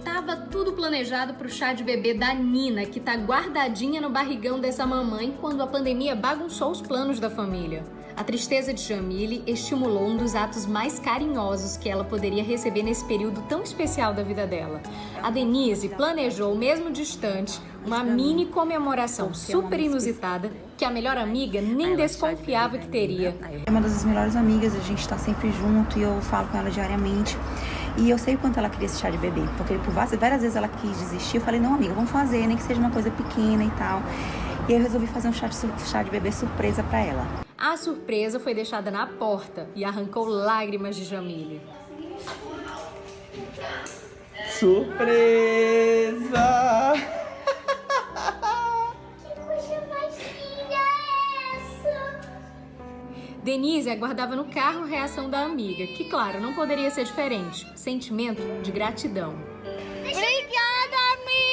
Tava tudo planejado para o chá de bebê da Nina, que tá guardadinha no barrigão dessa mamãe quando a pandemia bagunçou os planos da família. A tristeza de Jamile estimulou um dos atos mais carinhosos que ela poderia receber nesse período tão especial da vida dela. A Denise planejou, mesmo distante, uma mini comemoração super inusitada que a melhor amiga nem desconfiava que teria. É uma das melhores amigas, a gente tá sempre junto e eu falo com ela diariamente. E eu sei o quanto ela queria esse chá de bebê, porque por várias vezes ela quis desistir. Eu falei, não, amiga, vamos fazer, nem que seja uma coisa pequena e tal. E aí eu resolvi fazer um chá de bebê surpresa pra ela. A surpresa foi deixada na porta e arrancou lágrimas de Jamile. Surpresa! Denise aguardava no carro a reação da amiga, que, claro, não poderia ser diferente. Sentimento de gratidão. Obrigada, amiga!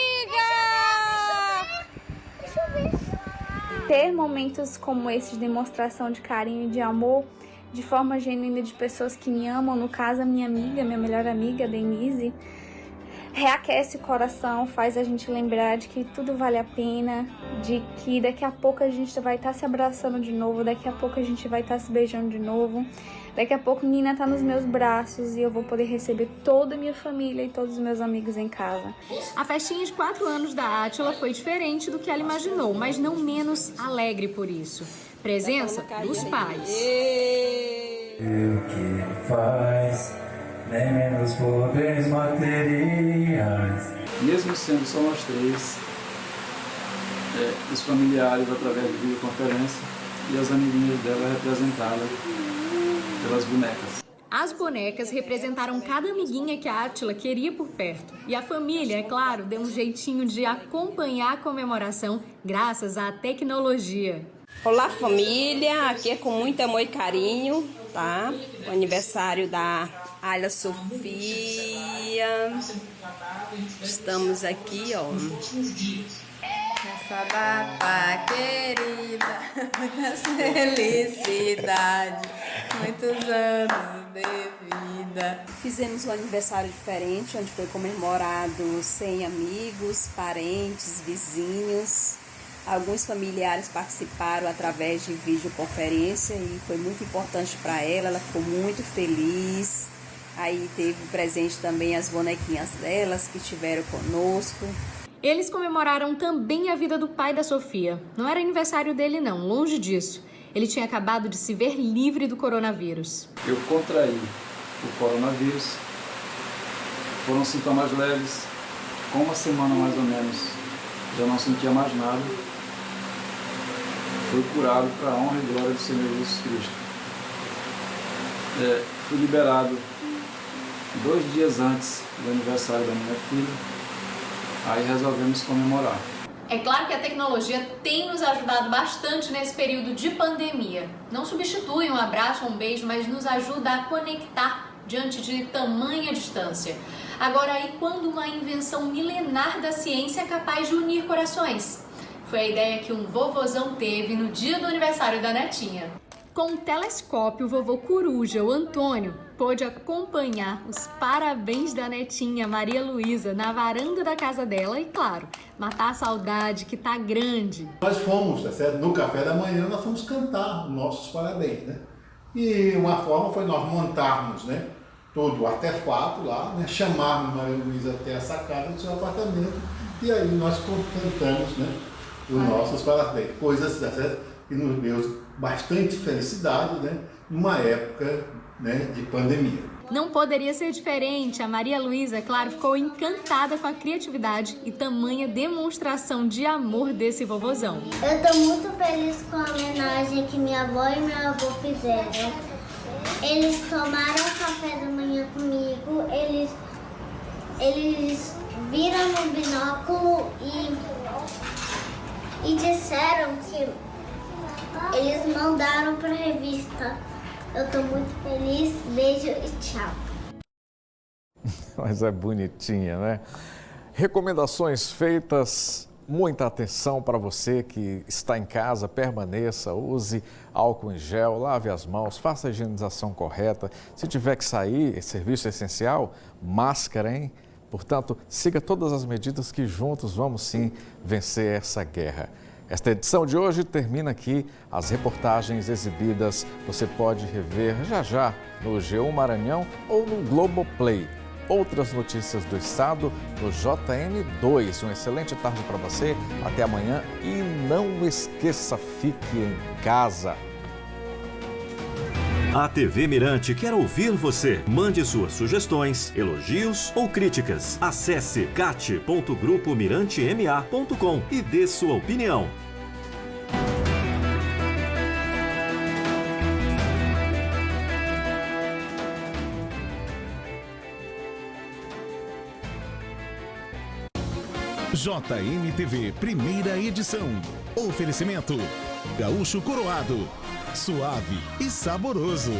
Ter momentos como esse de demonstração de carinho e de amor, de forma genuína de pessoas que me amam, no caso a minha amiga, minha melhor amiga, Denise, reaquece o coração, faz a gente lembrar de que tudo vale a pena, de que daqui a pouco a gente vai estar se abraçando de novo, daqui a pouco a gente vai estar se beijando de novo, daqui a pouco Nina tá nos meus braços e eu vou poder receber toda a minha família e todos os meus amigos em casa. A festinha de 4 anos da Átila foi diferente do que ela imaginou, mas não menos alegre por isso. Presença dos pais. O que faz? Nem menos poderes materiais. Mesmo sendo só nós 3, os familiares através de videoconferência e as amiguinhas dela representadas pelas bonecas. As bonecas representaram cada amiguinha que a Átila queria por perto. E a família, é claro, deu um jeitinho de acompanhar a comemoração graças à tecnologia. Olá, família! Aqui é com muito amor e carinho, tá? O aniversário da Ayla Sofia. Estamos aqui, ó. Nessa data querida, muitas felicidades, muitos anos de vida. Fizemos um aniversário diferente, onde foi comemorado sem amigos, parentes, vizinhos. Alguns familiares participaram através de videoconferência e foi muito importante para ela ficou muito feliz. Aí teve presente também as bonequinhas delas que estiveram conosco. Eles comemoraram também a vida do pai da Sofia. Não era aniversário dele não, longe disso. Ele tinha acabado de se ver livre do coronavírus. Eu contraí o coronavírus, foram sintomas leves, com uma semana mais ou menos, já não sentia mais nada. Fui curado para a honra e glória do Senhor Jesus Cristo. Fui liberado 2 dias antes do aniversário da minha filha. Aí resolvemos comemorar. É claro que a tecnologia tem nos ajudado bastante nesse período de pandemia. Não substitui um abraço ou um beijo, mas nos ajuda a conectar diante de tamanha distância. Agora, e quando uma invenção milenar da ciência é capaz de unir corações? Foi a ideia que um vovozão teve no dia do aniversário da netinha. Com um telescópio, o vovô coruja, o Antônio, pôde acompanhar os parabéns da netinha Maria Luísa na varanda da casa dela e, claro, matar a saudade que tá grande. Nós fomos, tá certo? No café da manhã nós fomos cantar os nossos parabéns, né? E uma forma foi nós montarmos, né, todo o artefato lá, né, chamarmos Maria Luísa até a sacada do seu apartamento e aí nós cantamos, né, os nossos parabéns. Coisas, tá certo? Que nos deu bastante felicidade, né, numa época, né, de pandemia. Não poderia ser diferente. A Maria Luísa, claro, ficou encantada com a criatividade e tamanha demonstração de amor desse vovozão. Eu tô muito feliz com a homenagem que minha avó e meu avô fizeram. Eles tomaram café da manhã comigo, eles viram no binóculo e disseram que eles mandaram pra revista. Eu tô muito feliz, beijo e tchau. Mas é bonitinha, né? Recomendações feitas, muita atenção para você que está em casa, permaneça, use álcool em gel, lave as mãos, faça a higienização correta. Se tiver que sair, serviço essencial, máscara, hein? Portanto, siga todas as medidas que juntos vamos sim vencer essa guerra. Esta edição de hoje termina aqui. As reportagens exibidas você pode rever já no G1 Maranhão ou no Globoplay. Outras notícias do estado no JM2. Uma excelente tarde para você. Até amanhã e não esqueça, fique em casa. A TV Mirante quer ouvir você. Mande suas sugestões, elogios ou críticas. Acesse cat.grupomirantema.com e dê sua opinião. JMTV, primeira edição. Oferecimento: Gaúcho Coroado, suave e saboroso.